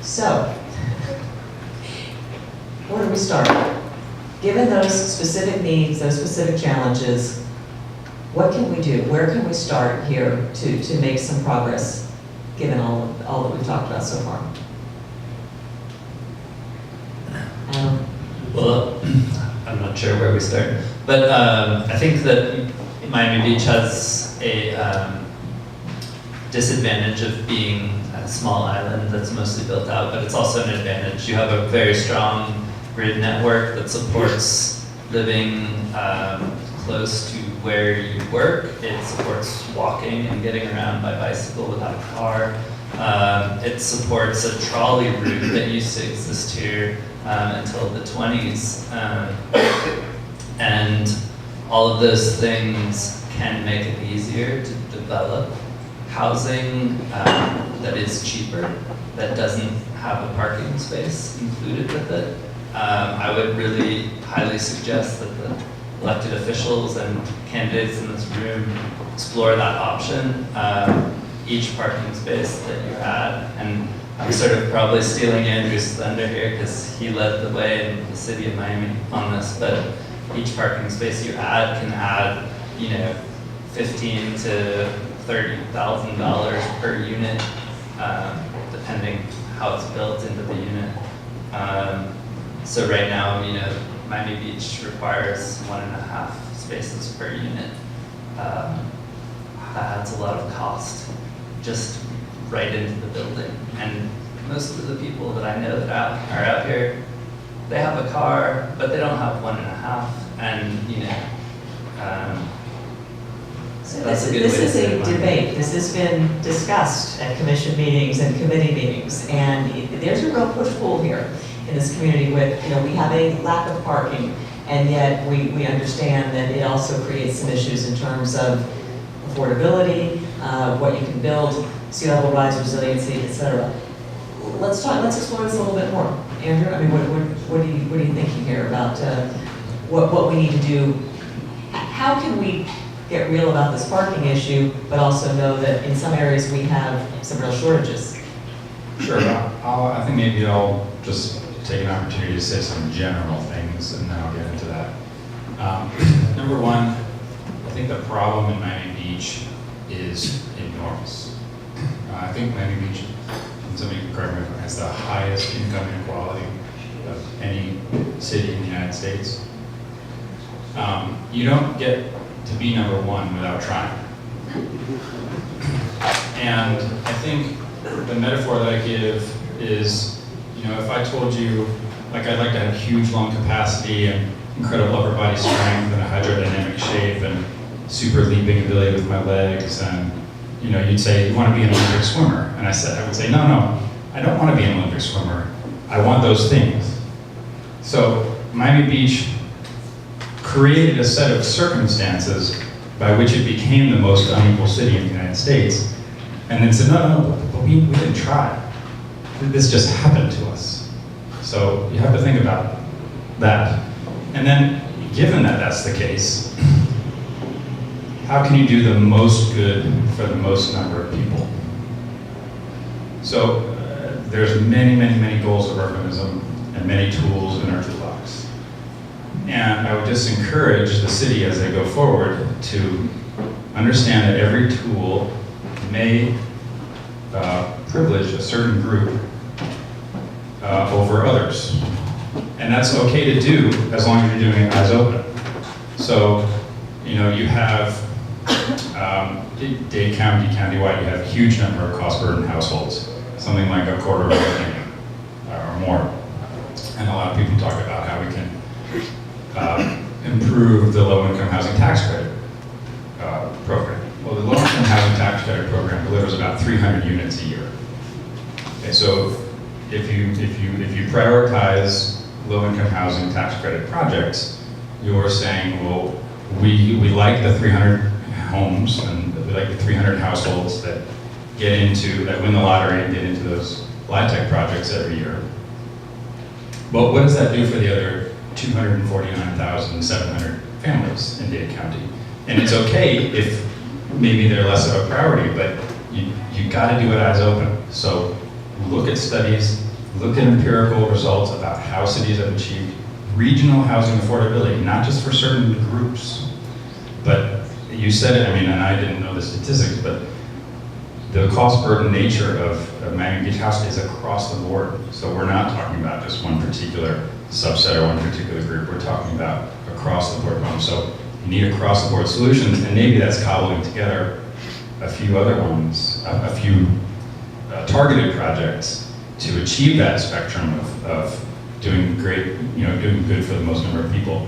So, where do we start? Given those specific needs, those specific challenges, what can we do? Where can we start here to make some progress, given all that we've talked about so far? Well, I'm not sure where we start, but I think that Miami Beach has a disadvantage of being a small island that's mostly built out, but it's also an advantage. You have a very strong grid network that supports living close to where you work. It supports walking and getting around by bicycle without a car. It supports a trolley route that used to exist here until the 20s. And all of those things can make it easier to develop housing that is cheaper, that doesn't have a parking space included with it. I would really highly suggest that the elected officials and candidates in this room explore that option. Each parking space that you add, and I'm sort of probably stealing Andrew's thunder here because he led the way in the city of Miami on this, but each parking space you add can add, $15,000 to $30,000 per unit, depending how it's built into the unit. So right now, Miami Beach requires 1.5 spaces per unit. That adds a lot of cost just right into the building. And most of the people that I know that are out here, they have a car, but they don't have 1.5. And So that's a good this way to is save a money. debate. This has been discussed at commission meetings and committee meetings, and there's a real push-pull here in this community with, we have a lack of parking, and yet we understand that it also creates some issues in terms of affordability, what you can build, sea level rise, resiliency, et cetera. Let's explore this a little bit more. Andrew, what are you thinking here about what we need to do? How can we get real about this parking issue, but also know that in some areas we have some real shortages? Sure, I think maybe I'll just take an opportunity to say some general things and then I'll get into that. Number one, I think the problem in Miami Beach is enormous. I think Miami Beach, and somebody can correct me, has the highest income inequality of any city in the United States. You don't get to be number one without trying. And I think the metaphor that I give is, if I told you like I'd like to have huge lung capacity and incredible upper body strength and a hydrodynamic shape and super leaping ability with my legs. And you know, you'd say you want to be an Olympic swimmer, and I would say no, I don't want to be an Olympic swimmer. I want those things. So Miami Beach created a set of circumstances by which it became the most unequal city in the United States, and then said, no, but we didn't try. This just happened to us. So you have to think about that. And then, given that that's the case, how can you do the most good for the most number of people? So there's many goals of urbanism and many tools in our toolbox. And I would just encourage the city as they go forward to understand that every tool may privilege a certain group over others. And that's okay to do as long as you're doing it eyes open. So, you know, you have Dade County, countywide, you have a huge number of cost burden households, something like 250,000 or more. And a lot of people talk about how we can improve the low-income housing tax credit program. Well, the low-income housing tax credit program delivers about 300 units a year. Okay, so if you prioritize low-income housing tax credit projects, you're saying, well, we like the 300 homes and we like the 300 households that win the lottery and get into those LIHTC projects every year. But what does that do for the other 249,700 families in Dade County? And it's okay if maybe they're less of a priority, but you got to do it eyes open. So look at studies, look at empirical results about how cities have achieved regional housing affordability, not just for certain groups, but you said it, I mean, and I didn't know the statistics, but the cost burden nature of Miami Beach House is across the board. So we're not talking about just one particular subset or one particular group, we're talking about across the board homes. So you need across the board solutions, and maybe that's cobbling together a few other ones, a few targeted projects to achieve that spectrum of doing great, you know, doing good for the most number of people.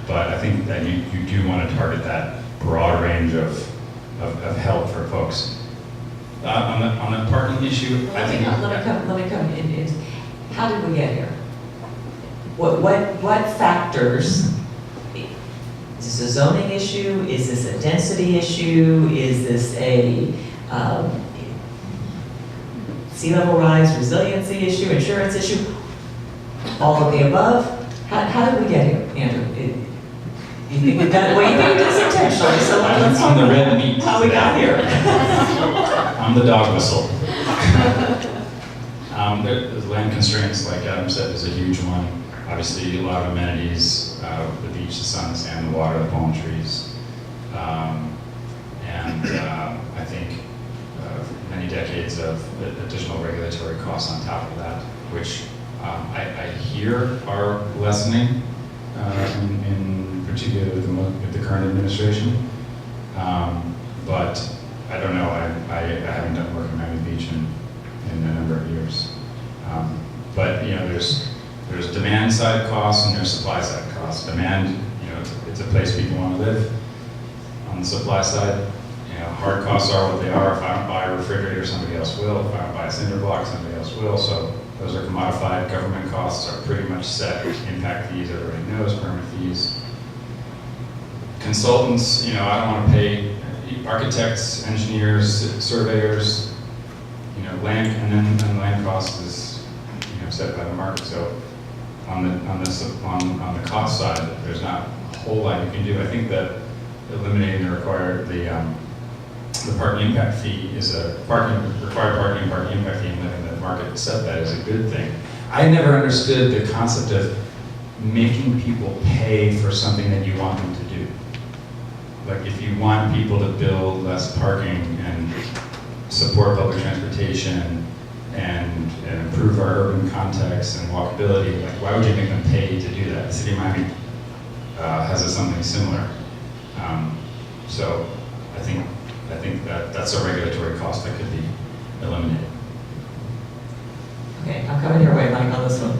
But I think that you do want to target that broad range of help for folks. On the parking issue, I think. Let me come in. How did we get here? What factors? Is this a zoning issue? Is this a density issue? Is this a sea level rise, resiliency issue, insurance issue? All of the above? How did we get here, Andrew? You think we got it? Well, you think we did this intentionally, so let's I'm the red meat. how we got here. I'm the dog whistle. There's land constraints, like Adam said, is a huge one. Obviously, a lot of amenities, the beach, the sun, the sand, the water, the palm trees. I think many decades of additional regulatory costs on top of that, which I hear are lessening in particular with the current administration. But I don't know, I haven't done work in Miami Beach in a number of years. But you know, there's demand side costs and there's supply side costs. Demand, you know, it's a place people want to live. On the supply side, you know, hard costs are what they are. If I don't buy a refrigerator, somebody else will. If I don't buy a cinder block, somebody else will. So those are commodified. Government costs are pretty much set. Impact fees, everybody knows, permit fees. Consultants, you know, I don't want to pay architects, engineers, surveyors, you know, land, and then land cost is, you know, set by the market. So on the cost side, there's not a whole lot you can do. I think that eliminating the parking impact fee is required parking impact fee, and letting the market set that is a good thing. I never understood the concept of making people pay for something that you want them to do. Like if you want people to build less parking and support public transportation and improve our urban context and walkability, like why would you make them pay to do that? The city of Miami has something similar. So I think that's a regulatory cost that could be eliminated. Okay, I'm coming your way, Mike, on this one.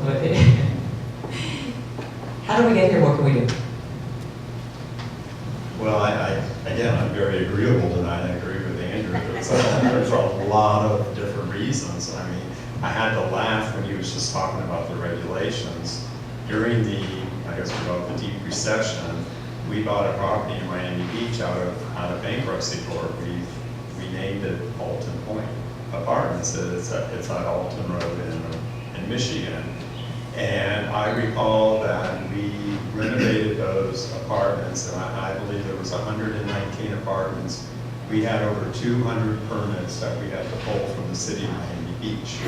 How do we get here? What can we do? Well, again, I'm very agreeable tonight, I agree with Andrew. There's a lot of different reasons. I mean, I had to laugh when he was just talking about the regulations. During the, I guess we call it the deep recession, we bought a property in Miami Beach out of bankruptcy court. We named it Alton Point Apartments. It's at Alton Road in Michigan. And I recall that we renovated those apartments, and I believe there was 119 apartments. We had over 200 permits that we had to pull from the city of Miami Beach.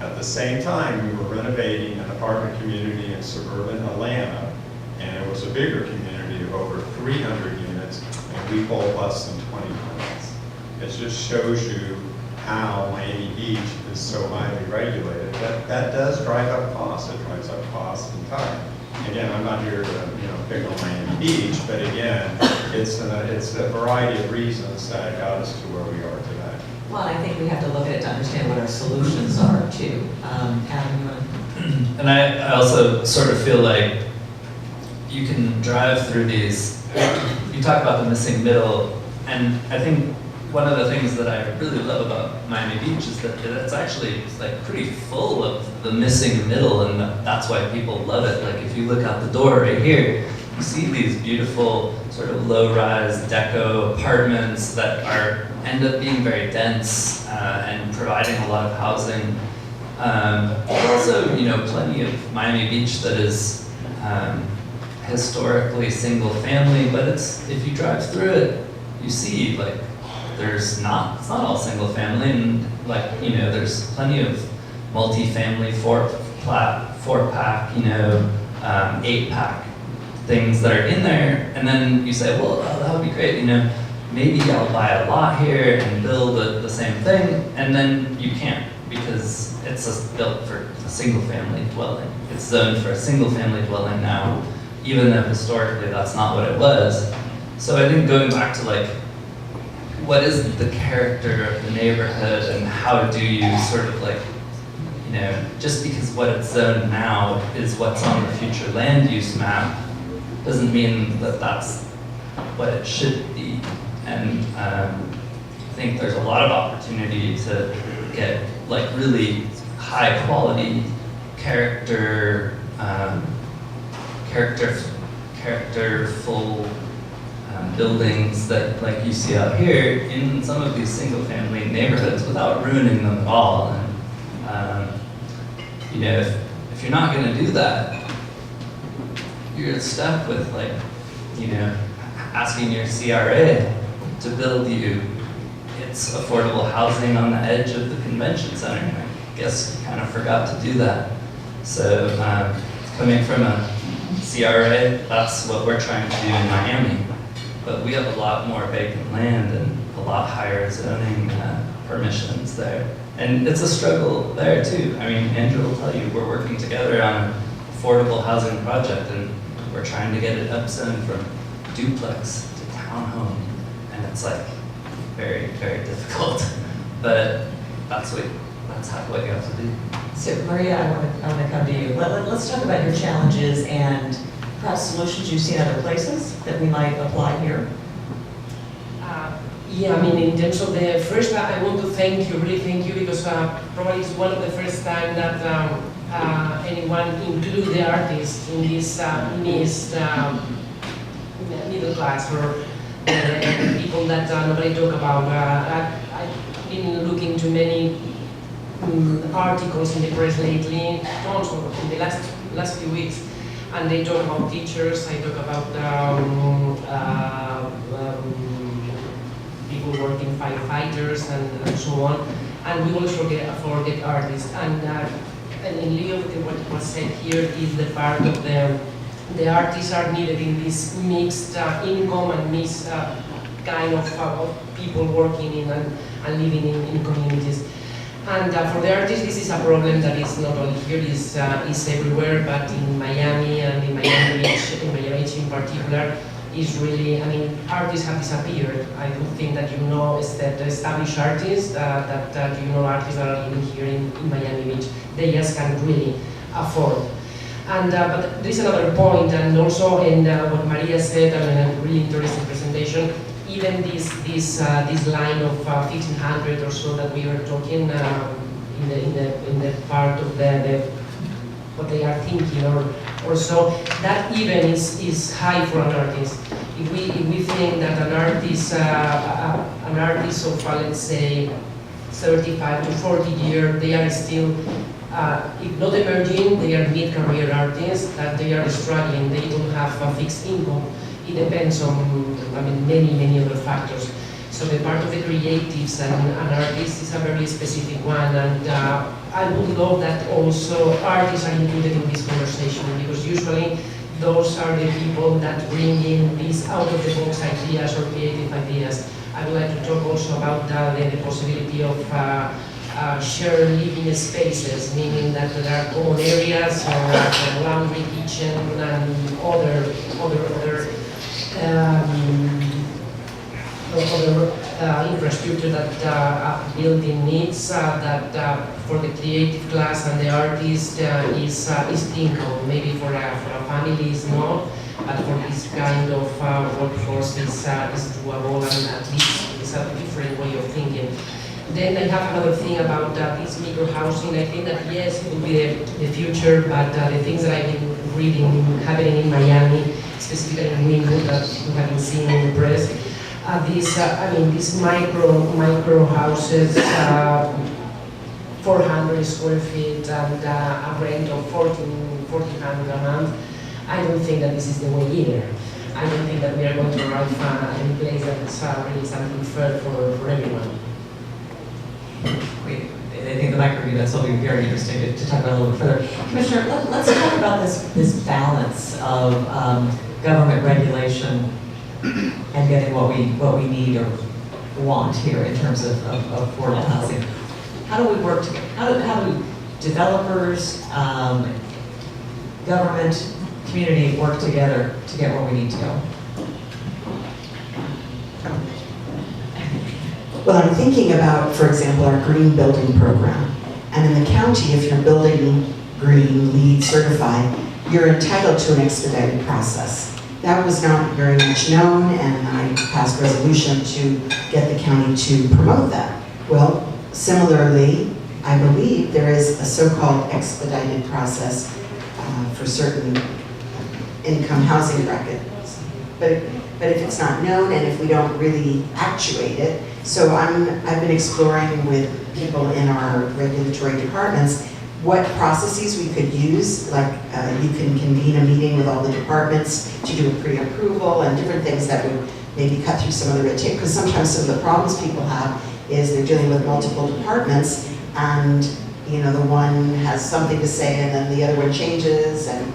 At the same time, we were renovating an apartment community in suburban Atlanta, and it was a bigger community of over 300 units, and we pulled less than 20 permits. It just shows you how Miami Beach is so highly regulated. That does drive up costs. It drives up costs and time. Again, I'm not here to pick on Miami Beach, but again, it's a variety of reasons that got us to where we are today. Well, I think we have to look at it to understand what our solutions are too. Adam, you want to? And I also sort of feel like you can drive through these, you talk about the missing middle, and I think one of the things that I really love about Miami Beach is that it's actually like pretty full of the missing middle, and that's why people love it. Like if you look out the door right here, you see these beautiful sort of low-rise deco apartments that end up being very dense and providing a lot of housing. Also, plenty of Miami Beach that is historically single family, but if you drive through it, you see like it's not all single family, and there's plenty of multi-family, four-pack, 8-pack things that are in there, and then you say, well, that would be great, maybe I'll buy a lot here and build the same thing, and then you can't, because it's built for a single-family dwelling. It's zoned for a single-family dwelling now, even though historically that's not what it was. So I think going back to what is the character of the neighborhood, and how do you sort of just because what it's zoned now is what's on the future land use map, doesn't mean that that's what it should be. And I think there's a lot of opportunity to get really high quality characterful buildings that like you see out here in some of these single family neighborhoods without ruining them at all. And if you're not going to do that, you're stuck with asking your CRA to build you its affordable housing on the edge of the convention center. I guess you kind of forgot to do that. So coming from a CRA, that's what we're trying to do in Miami. But we have a lot more vacant land and a lot higher zoning permissions there. And it's a struggle there too. I mean, Andrew will tell you, we're working together on an affordable housing project, and we're trying to get it upzoned from duplex to townhome. And it's very, very difficult. But that's what you have to do. So Maria, I want to come to you. Let's talk about your challenges and perhaps solutions you see in other places that we might apply here. Yeah, I mean, in terms of the first, I want to really thank you, because probably it's one of the first time that anyone include the artists in this middle class, or people that nobody talk about. I've been looking to many articles in the press lately, tons of, in the last few weeks, and they talk about teachers, they talk about people working firefighters and so on, and we always forget artists. And in lieu of what was said here is the part of the artists are needed in this mixed income and mixed kind of people working in and living in communities. And for the artists, this is a problem that is not only here, is everywhere, but in Miami and in Miami Beach in particular, is really, I mean, artists have disappeared. I do think that you know is that the established artists, that you know artists that are living here in Miami Beach, they just can't really afford. And but there is another point, and also in what Maria said, I mean, a really interesting presentation. Even this line of 1,500 or so that we were talking in the part of the what they are thinking or so, that even is high for an artist. If we think that an artist of let's say 35 to 40 years, they are still, if not emerging, they are mid-career artists, that they are struggling, they don't have a fixed income. It depends on, I mean, many other factors. So the part of the creatives and artists is a very specific one, and I would love that also artists are included in this conversation, because usually those are the people that bring in these out-of-the-box ideas or creative ideas. I would like to talk also about the possibility of shared living spaces, meaning that there are common areas or laundry, kitchen, and other infrastructure that building needs, that for the creative class and the artist is thinking. Maybe for a family is not, but for this kind of workforce is doable, and at least it's a different way of thinking. Then I have another thing about this micro housing. I think that yes, it will be the future, but the things that I've been reading happening in Miami, specifically in Wynwood, that we have been seeing in the press, these micro houses, 400 square feet and a rent of $1,400 a month. I don't think that this is the way either. I don't think that we are going to arrive at any place that is really something fair for everyone. Wait, I think the microgrid, that's something very interesting to talk about a little bit further. Commissioner, let's talk about this balance of government regulation and getting what we need or want here in terms of affordable housing. How do we work together? How do developers, government, community work together to get where we need to go? Well, I'm thinking about, for example, our green building program. And in the county, if you're building green, LEED certified, you're entitled to an expedited process. That was not very much known, and I passed resolution to get the county to promote that. Well, similarly, I believe there is a so-called expedited process for certain income housing brackets. But if it's not known and if we don't really actuate it, so I've been exploring with people in our regulatory departments what processes we could use, like you can convene a meeting with all the departments to do a pre-approval and different things that would maybe cut through some of the red tape, because sometimes some of the problems people have is they're dealing with multiple departments, and the one has something to say and then the other one changes, and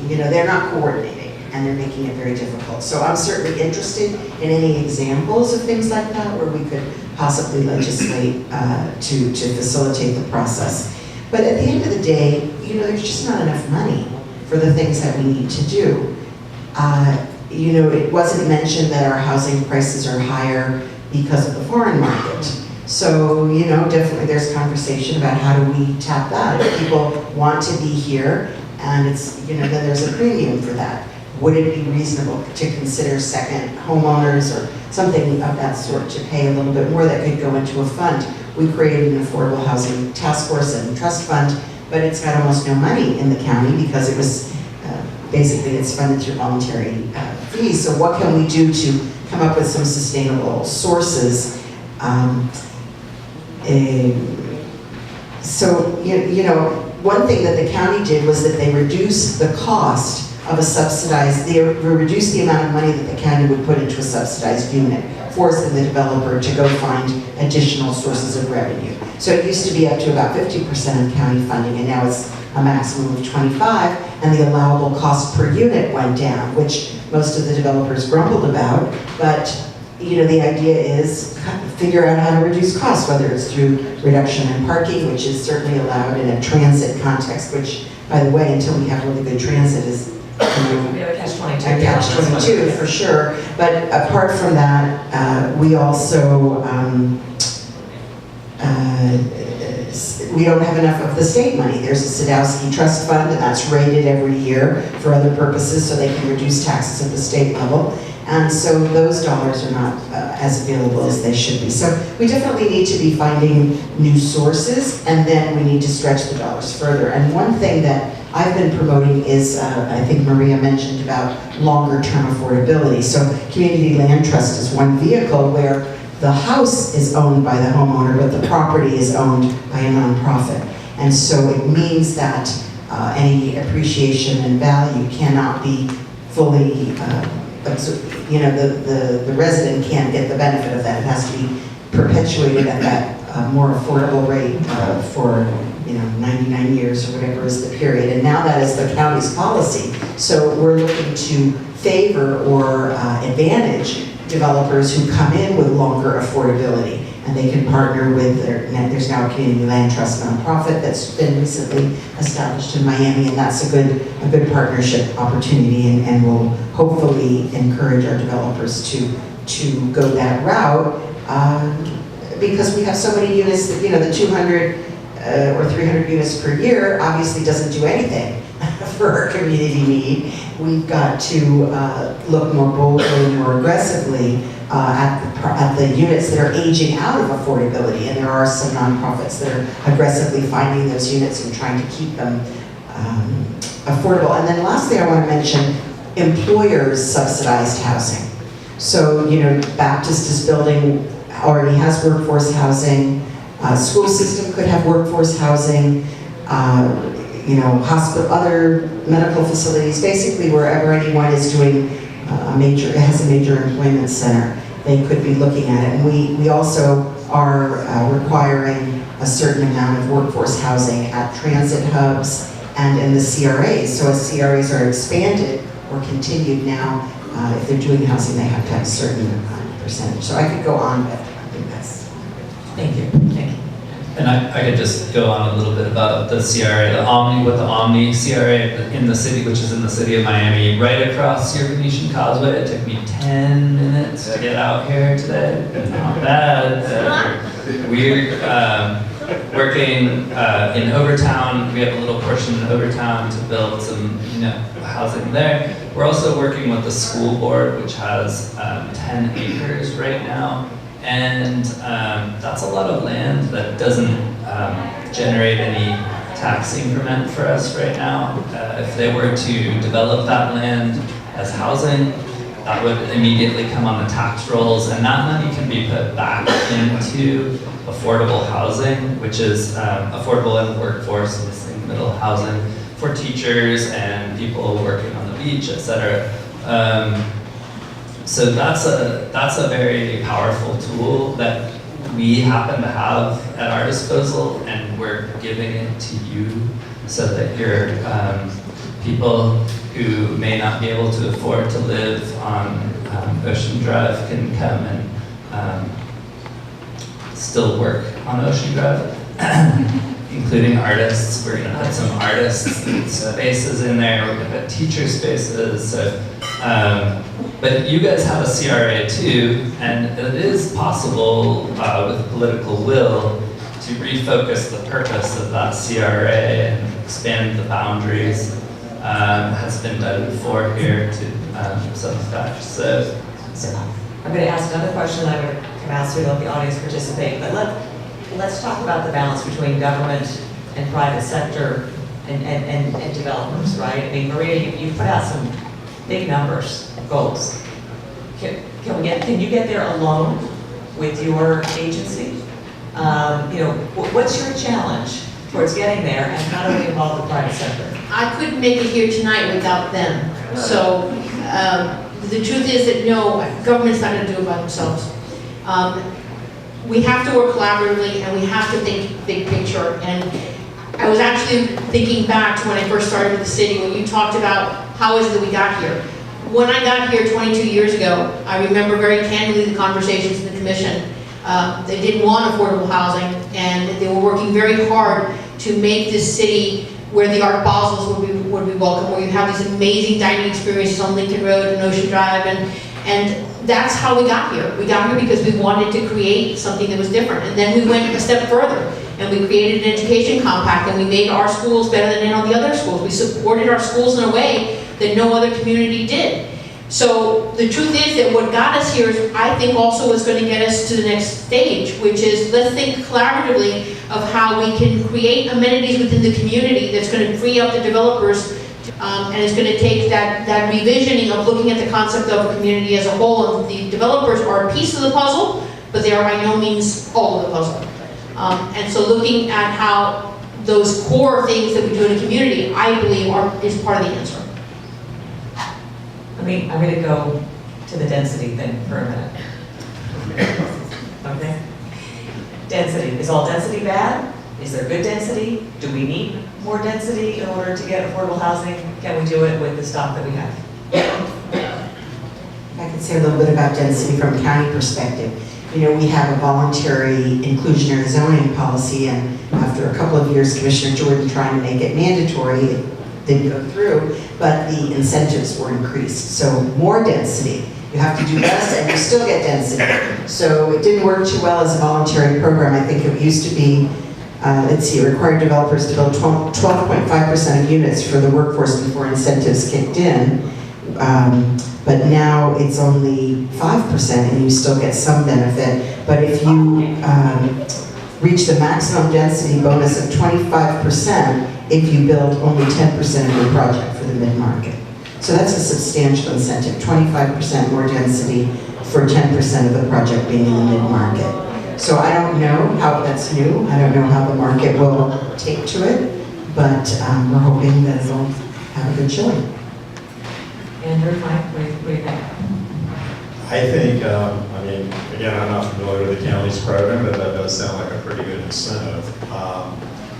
they're not coordinating and they're making it very difficult. So I'm certainly interested in any examples of things like that where we could possibly legislate to facilitate the process. But at the end of the day, there's just not enough money for the things that we need to do. It wasn't mentioned that our housing prices are higher because of the foreign market. So, definitely there's conversation about how do we tap that. If people want to be here and it's, then there's a premium for that. Would it be reasonable to consider second homeowners or something of that sort to pay a little bit more that could go into a fund? We created an affordable housing task force and trust fund, but it's got almost no money in the county because it was, basically it's funded through voluntary fees. So what can we do to come up with some sustainable sources? One thing that the county did was that they reduced the cost of a subsidized, they reduced the amount of money that the county would put into a subsidized unit, forcing the developer to go find additional sources of revenue. So it used to be up to about 50% of county funding, and now it's a maximum of 25, and the allowable cost per unit went down, which most of the developers grumbled about, but the idea is figure out how to reduce costs, whether it's through reduction in parking, which is certainly allowed in a transit context, which, by the way, until we have really good transit is We have a catch-22. a catch-22 for sure. But apart from that, we also, we don't have enough of the state money. There's a Sadowski Trust Fund, and that's rated every year for other purposes, so they can reduce taxes at the state level. And so those dollars are not as available as they should be. So we definitely need to be finding new sources, and then we need to stretch the dollars further. And one thing that I've been promoting is, I think Maria mentioned about longer-term affordability. So Community Land Trust is one vehicle where the house is owned by the homeowner, but the property is owned by a nonprofit. And so it means that any appreciation and value cannot be fully, the resident can't get the benefit of that. It has to be perpetuated at that more affordable rate for 99 years or whatever is the period. And now that is the county's policy. So we're looking to favor or advantage developers who come in with longer affordability, and they can partner with there's now a Community Land Trust nonprofit that's been recently established in Miami, and that's a good partnership opportunity, and will hopefully encourage our developers to go that route, because we have so many units that, the 200 or 300 units per year obviously doesn't do anything for our community need. We've got to look more boldly, more aggressively at the units that are aging out of affordability, and there are some nonprofits that are aggressively finding those units and trying to keep them affordable. And then lastly, I want to mention employers subsidized housing. So, Baptist is building, already has workforce housing. School system could have workforce housing. Hospital, other medical facilities, basically wherever anyone is doing has a major employment center, they could be looking at it. And we also are requiring a certain amount of workforce housing at transit hubs and in the CRAs. So as CRAs are expanded or continued now, if they're doing housing, they have to have a certain percentage. So I could go on, but I think that's. Thank you. And I could just go on a little bit about the CRA, the Omni CRA in the city, which is in the city of Miami, right across your Venetian Causeway. It took me 10 minutes to get out here today. Not bad. We're working in Overtown. We have a little portion in Overtown to build some housing there. We're also working with the school board, which has 10 acres right now. And that's a lot of land that doesn't generate any tax increment for us right now. If they were to develop that land as housing, that would immediately come on the tax rolls, and that money can be put back into affordable housing, which is affordable in the workforce, middle housing for teachers and people working on the beach, etc. So that's a very powerful tool that we happen to have at our disposal, and we're giving it to you so that your people who may not be able to afford to live on Ocean Drive can come and still work on Ocean Drive, including artists. We're gonna put some artists spaces in there. We're gonna put teacher spaces. So, but you guys have a CRA too, and it is possible with political will to refocus the purpose of that CRA and expand the boundaries. Has been done before here to some effect. So I'm going to ask another question that I would have asked to let the audience participate, but let's talk about the balance between government and private sector and developers, right? I mean, Maria, you put out some big numbers, goals. Can you get there alone with your agency? What's your challenge towards getting there, and how do we involve the private sector? I couldn't make it here tonight without them. So the truth is that no, government's not going to do it by themselves. We have to work collaboratively, and we have to think big picture. And I was actually thinking back to when I first started with the city, when you talked about how is it that we got here. When I got here 22 years ago, I remember very candidly the conversations in the commission. They didn't want affordable housing, and they were working very hard to make this city where the Art Basels would be welcome, where you have these amazing dining experiences on Lincoln Road and Ocean Drive, and that's how we got here. We got here because we wanted to create something that was different, and then we went a step further, and we created an education compact, and we made our schools better than any of the other schools. We supported our schools in a way that no other community did. So the truth is that what got us here is, I think, also is going to get us to the next stage, which is, let's think collaboratively of how we can create amenities within the community that's going to free up the developers, and it's going to take that revisioning of looking at the concept of a community as a whole, and the developers are a piece of the puzzle, but they are by no means all of the puzzle. And so looking at how those core things that we do in a community, I believe, is part of the answer. I'm going to go to the density thing for a minute. Okay? Density. Is all density bad? Is there good density? Do we need more density in order to get affordable housing? Can we do it with the stock that we have? I could say a little bit about density from a county perspective. You know, we have a voluntary inclusionary zoning policy, and after a couple of years, Commissioner Jordan trying to make it mandatory, it didn't go through, but the incentives were increased. So more density. You have to do less and you still get density. So it didn't work too well as a voluntary program. I think it used to be, it required developers to build 12.5% of units for the workforce before incentives kicked in. But now it's only 5% and you still get some benefit. But if you reach the maximum density bonus of 25%, if you build only 10% of your project for the mid-market. So that's a substantial incentive, 25% more density for 10% of the project being in the mid-market. So I don't know how that's new. I don't know how the market will take to it, but we're hoping that it'll have a good showing. Andrew, Mike, what do you think? I think, I mean, again, I'm not familiar with the county's program, but that does sound like a pretty good incentive.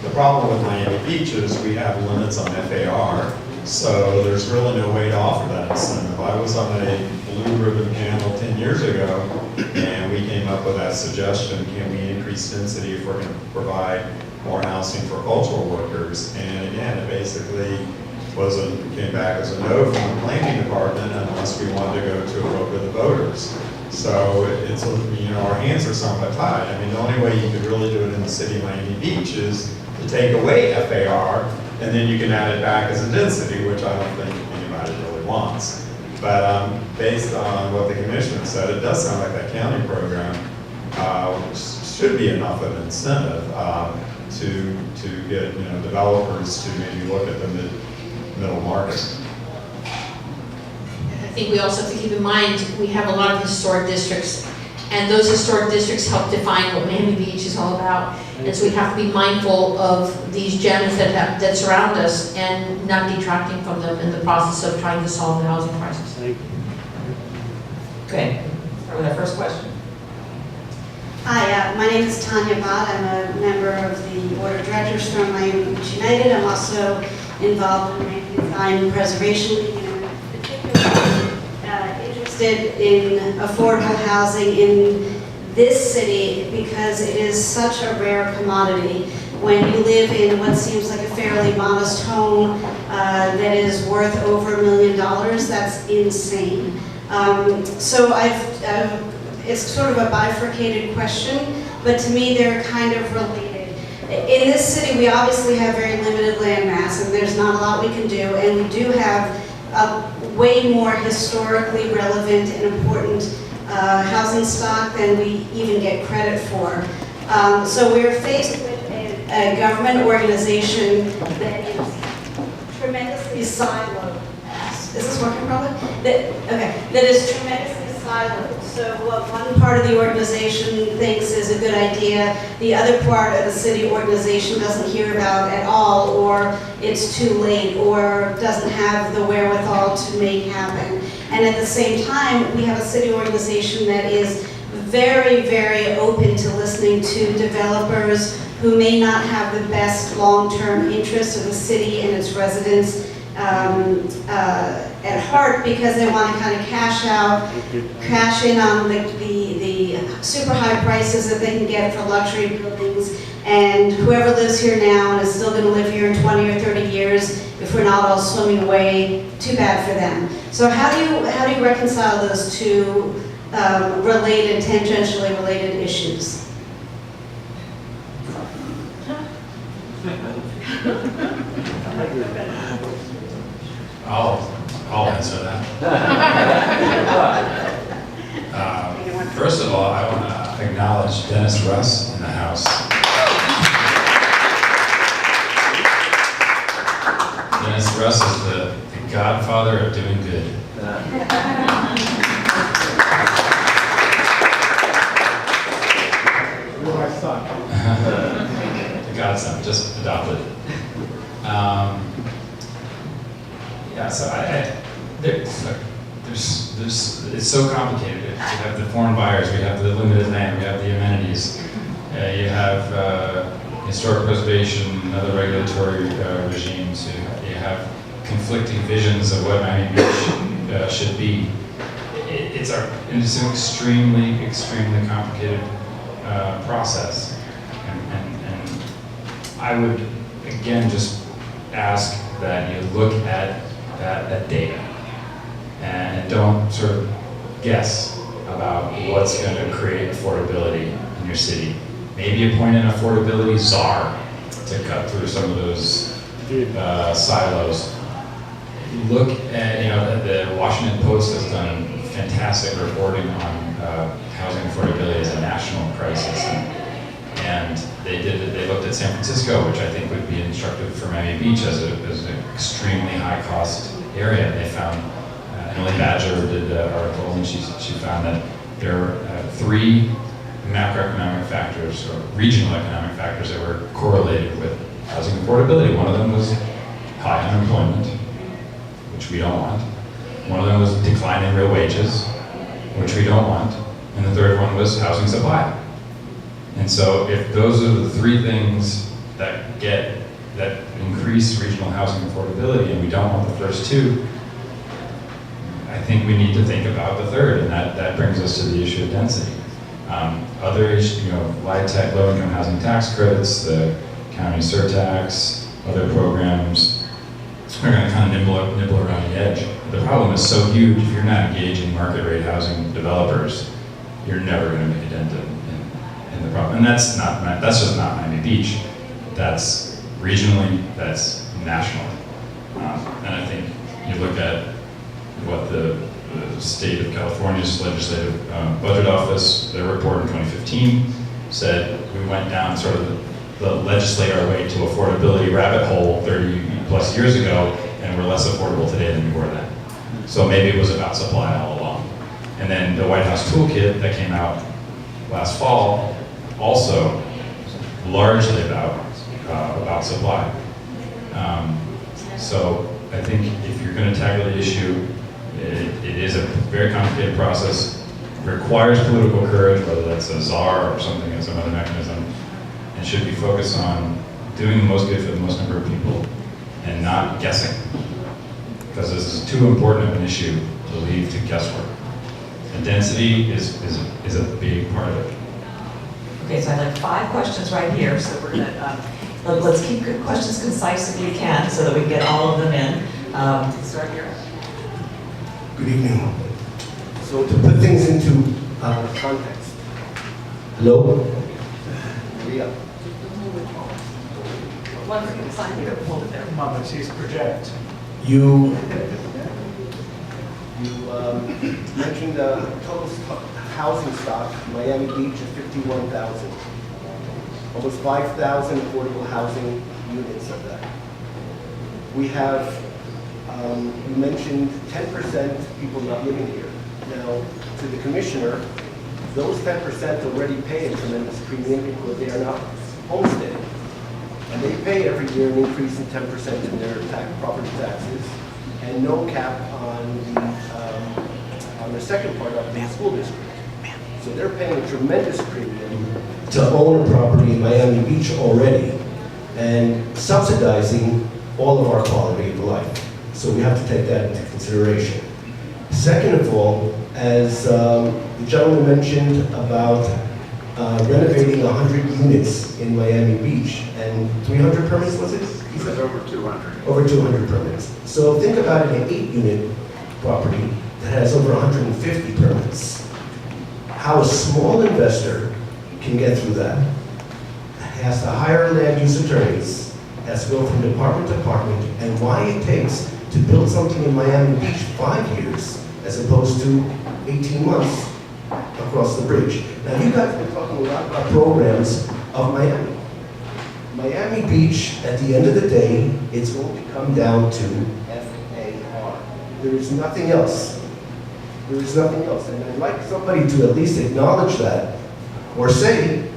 The problem with Miami Beach is we have limits on FAR, so there's really no way to offer that incentive. I was on a Blue Ribbon panel 10 years ago, and we came up with that suggestion, can we increase density if we're going to provide more housing for cultural workers? And again, it basically came back as a no from the planning department unless we wanted to go to a vote of the voters. So it's, you know, our hands are somewhat tied. I mean, the only way you could really do it in the city of Miami Beach is to take away FAR, and then you can add it back as a density, which I don't think anybody really wants. But based on what the commissioner said, it does sound like that county program should be enough of an incentive to get, you know, developers to maybe look at the middle market. I think we also have to keep in mind, we have a lot of historic districts, and those historic districts help define what Miami Beach is all about. And so we have to be mindful of these gems that surround us and not detracting from them in the process of trying to solve the housing crisis. Okay, start with our first question. Hi, my name is Tanya Bott. I'm a member of the Board of Directors from Miami Beach United. I'm also involved in the Design Preservation League, and I'm particularly interested in affordable housing in this city because it is such a rare commodity. When you live in what seems like a fairly modest home that is worth over $1 million, that's insane. So it's sort of a bifurcated question, but to me they're kind of related. In this city, we obviously have very limited land mass, and there's not a lot we can do, and we do have a way more historically relevant and important housing stock than we even get credit for. So we're faced with a government organization that is tremendously siloed. Is this working probably? That is tremendously siloed. So what one part of the organization thinks is a good idea, the other part of the city organization doesn't hear about at all, or it's too late, or doesn't have the wherewithal to make happen. And at the same time, we have a city organization that is very, very open to listening to developers who may not have the best long-term interests of the city and its residents at heart, because they want to kind of cash in on the super high prices that they can get for luxury buildings. And whoever lives here now and is still going to live here in 20 or 30 years, if we're not all swimming away, too bad for them. So how do you reconcile those two related, tangentially related issues? I'll answer that. First of all, I want to acknowledge Dennis Russ in the house. Dennis Russ is the godfather of doing good. You're my son. The godson, just adopted. Yeah, so it's so complicated. We have the foreign buyers, we have the limited land, we have the amenities, you have historic preservation and other regulatory regimes, you have conflicting visions of what Miami Beach should be. It's an extremely, extremely complicated process. And I would, again, just ask that you look at data and don't sort of guess about what's going to create affordability in your city. Maybe appoint an affordability czar to cut through some of those silos. Look at, the Washington Post has done fantastic reporting on housing affordability as a national crisis, and they looked at San Francisco, which I think would be instructive for Miami Beach as an extremely high cost area. They found, Emily Badger did an article, and she found that there are 3 macroeconomic factors or regional economic factors that were correlated with housing affordability. One of them was high unemployment, which we don't want. One of them was decline in real wages, which we don't want. And the third one was housing supply. And so if those are the 3 things that increase regional housing affordability, and we don't want the first 2, I think we need to think about the third, and that brings us to the issue of density. Other issues, LIHTC, low-income housing tax credits, the county surtax, other programs, are going to kind of nibble around the edge. The problem is so huge, if you're not engaging market rate housing developers, you're never going to make a dent in the problem. And that's just not Miami Beach. That's regionally, that's nationally. And I think you look at what the state of California's legislative budget office, their report in 2015 said we went down sort of the legislate our way to affordability rabbit hole 30 plus years ago, and we're less affordable today than we were then. So maybe it was about supply all along. And then the White House toolkit that came out last fall, also largely about supply. So I think if you're going to tackle the issue, it is a very complicated process, requires political courage, whether that's a czar or something or some other mechanism, and should be focused on doing the most good for the most number of people and not guessing. Because this is too important of an issue to leave to guesswork. And density is a big part of it. Okay, so I have 5 questions right here, so we're gonna, let's keep good questions concise if you can, so that we can get all of them in. Start here. Good evening. So to put things into context. Hello? Maria. One for you to sign here, hold it there. Mama, she's project. You mentioned the total housing stock in Miami Beach of 51,000. Almost 5,000 affordable housing units of that. We have, you mentioned 10% people not living here. Now, to the commissioner, those 10% already pay a tremendous premium because they are not homesteading. And they pay every year an increase in 10% in their property taxes, and no cap on the second part of the school district. So they're paying a tremendous premium to own a property in Miami Beach already, and subsidizing all of our quality of life. So we have to take that into consideration. Second of all, as the gentleman mentioned about renovating 100 units in Miami Beach, and 300 permits, was it? He said over 200. Over 200 permits. So think about an 8-unit property that has over 150 permits. How a small investor can get through that, has to hire land use attorneys, has to go from department to department, and why it takes to build something in Miami Beach 5 years as opposed to 18 months across the bridge. Now you guys have been talking a lot about programs of Miami. Miami Beach, at the end of the day, it's going to come down to FAR. There is nothing else. There is nothing else. And I'd like somebody to at least acknowledge that or say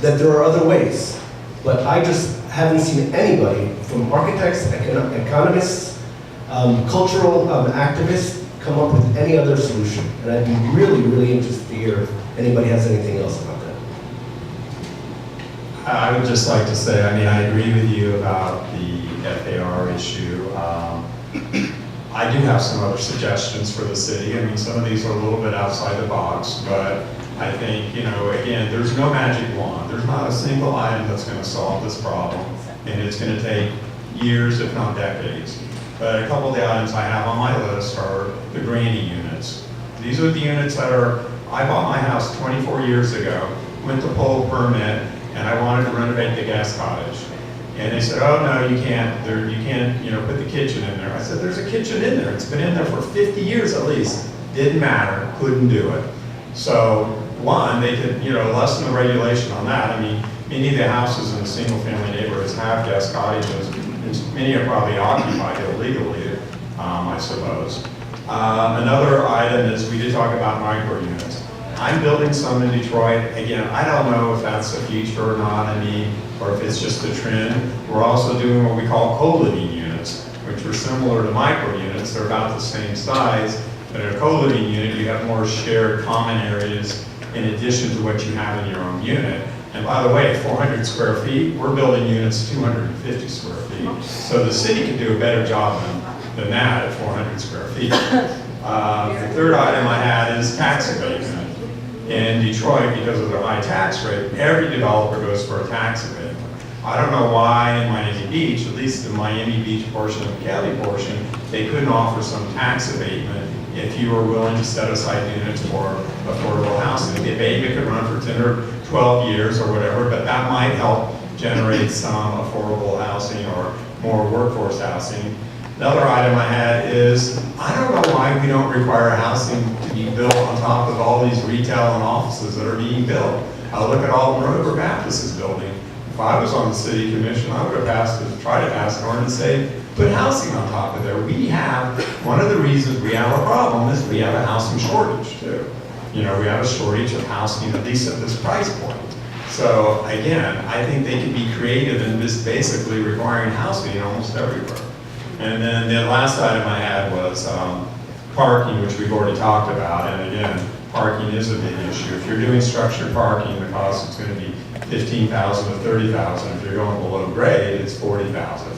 that there are other ways. But I just haven't seen anybody from architects, economists, cultural activists come up with any other solution. And I'd be really, really interested to hear if anybody has anything else about that. I would just like to say, I mean, I agree with you about the FAR issue. I do have some other suggestions for the city. I mean, some of these are a little bit outside the box, but I think, you know, again, there's no magic wand. There's not a single item that's going to solve this problem, and it's going to take years, if not decades. But a couple of the items I have on my list are the granny units. These are the units that are, I bought my house 24 years ago, went to pull a permit, and I wanted to renovate the guest cottage. And they said, oh, no, you can't, you can't, you know, put the kitchen in there. I said, there's a kitchen in there. It's been in there for 50 years at least. Didn't matter, couldn't do it. So, one, they could, you know, lessen the regulation on that. I mean, many of the houses in the single-family neighborhoods have guest cottages. Many are probably occupied illegally, I suppose. Another item is, we did talk about micro units. I'm building some in Detroit. Again, I don't know if that's the future or not, I mean, or if it's just a trend. We're also doing what we call co-living units, which are similar to micro units. They're about the same size, but in a co-living unit, you have more shared common areas in addition to what you have in your own unit. And by the way, 400 square feet, we're building units 250 square feet. So the city can do a better job than that at 400 square feet. The third item I had is tax abatement. In Detroit, because of their high tax rate, every developer goes for a tax abatement. I don't know why in Miami Beach, at least the Miami Beach portion and the Cali portion, they couldn't offer some tax abatement if you were willing to set aside units for affordable housing. The abatement could run for 10 or 12 years or whatever, but that might help generate some affordable housing or more workforce housing. Another item I had is, I don't know why we don't require housing to be built on top of all these retail and offices that are being built. I look at Alton Road where Baptist is building. If I was on the city commission, I would have tried to pass an ordinance and say, put housing on top of there. We have, one of the reasons we have a problem is we have a housing shortage too. You know, we have a shortage of housing, at least at this price point. So again, I think they can be creative in this basically requiring housing almost everywhere. And then the last item I had was parking, which we've already talked about. And again, parking is a big issue. If you're doing structured parking, the cost is going to be $15,000 to $30,000. If you're going below grade, it's $40,000.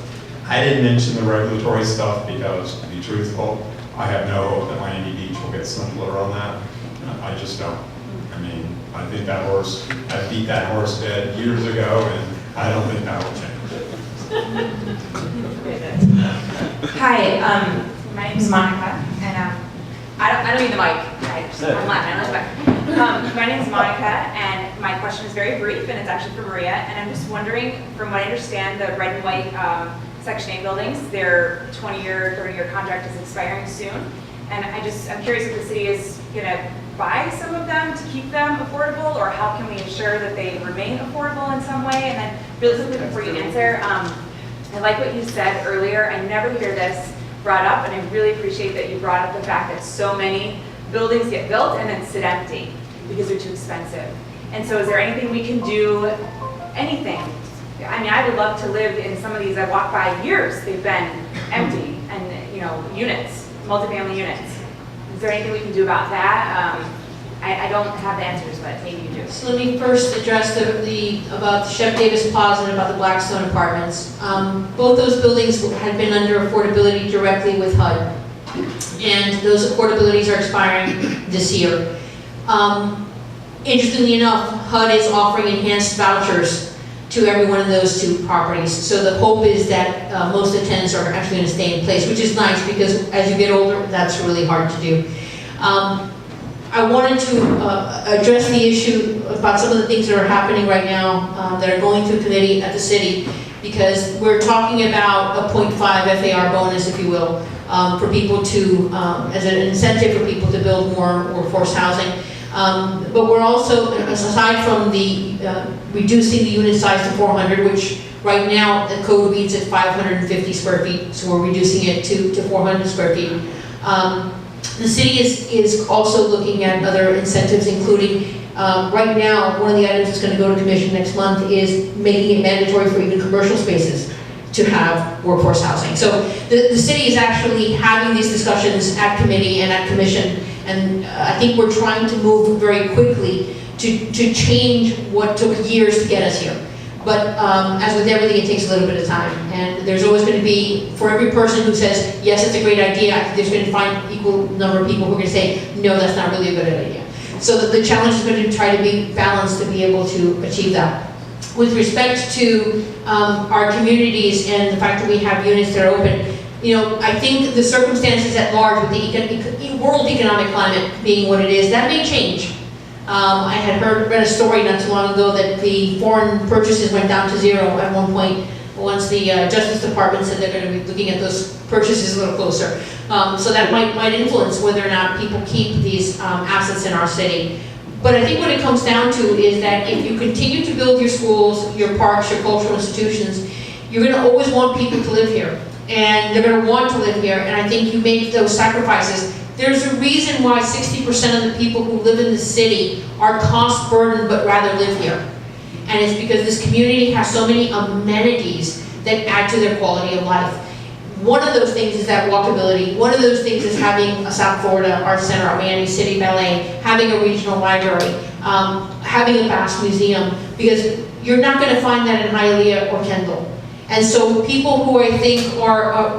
I didn't mention the regulatory stuff because, to be truthful, I have no hope that Miami Beach will get simpler on that. I just don't. I mean, I think that horse, I beat that horse dead years ago, and I don't think that will change. Hi, my name is Monica, and I don't need the mic. I'm laughing. My name is Monica, and my question is very brief, and it's actually for Maria. And I'm just wondering, from what I understand, the red and white Section 8 buildings, their 20-year, 30-year contract is expiring soon. And I'm curious if the city is going to buy some of them to keep them affordable, or how can we ensure that they remain affordable in some way? And then really quickly before you answer, I like what you said earlier. I never hear this brought up, and I really appreciate that you brought up the fact that so many buildings get built and then sit empty because they're too expensive. And so is there anything we can do, anything? I mean, I would love to live in some of these. I walked by years, they've been empty, and units, multifamily units. Is there anything we can do about that? I don't have the answers, but maybe you do. So let me first address about the Chef Davis Plaza and about the Blackstone Apartments. Both those buildings had been under affordability directly with HUD, and those affordabilities are expiring this year. Interestingly enough, HUD is offering enhanced vouchers to every one of those two properties. So the hope is that most of the tenants are actually going to stay in place, which is nice because as you get older, that's really hard to do. I wanted to address the issue about some of the things that are happening right now that are going through committee at the city, because we're talking about a 0.5 FAR bonus, if you will, for people to, as an incentive for people to build more workforce housing. But we're also, aside from the reducing the unit size to 400, which right now the code reads at 550 square feet, so we're reducing it to 400 square feet. The city is also looking at other incentives, including, right now, one of the items that's going to go to commission next month is making it mandatory for even commercial spaces to have workforce housing. So the city is actually having these discussions at committee and at commission, and I think we're trying to move very quickly to change what took years to get us here. But as with everything, it takes a little bit of time. And there's always going to be, for every person who says, yes, it's a great idea, I think there's going to find equal number of people who are going to say, no, that's not really a good idea. So the challenge is going to try to be balanced to be able to achieve that. With respect to our communities and the fact that we have units that are open, I think the circumstances at large with the world economic climate being what it is, that may change. I had read a story not too long ago that the foreign purchases went down to zero at one point once the Justice Department said they're going to be looking at those purchases a little closer. So that might influence whether or not people keep these assets in our city. But I think what it comes down to is that if you continue to build your schools, your parks, your cultural institutions, you're going to always want people to live here. And they're going to want to live here, and I think you make those sacrifices. There's a reason why 60% of the people who live in the city are cost burdened but rather live here. And it's because this community has so many amenities that add to their quality of life. One of those things is that walkability. One of those things is having a South Florida Arts Center, a Miami City Ballet, having a regional library, having a vast museum, because you're not going to find that in Hialeah or Kendall. And so people who I think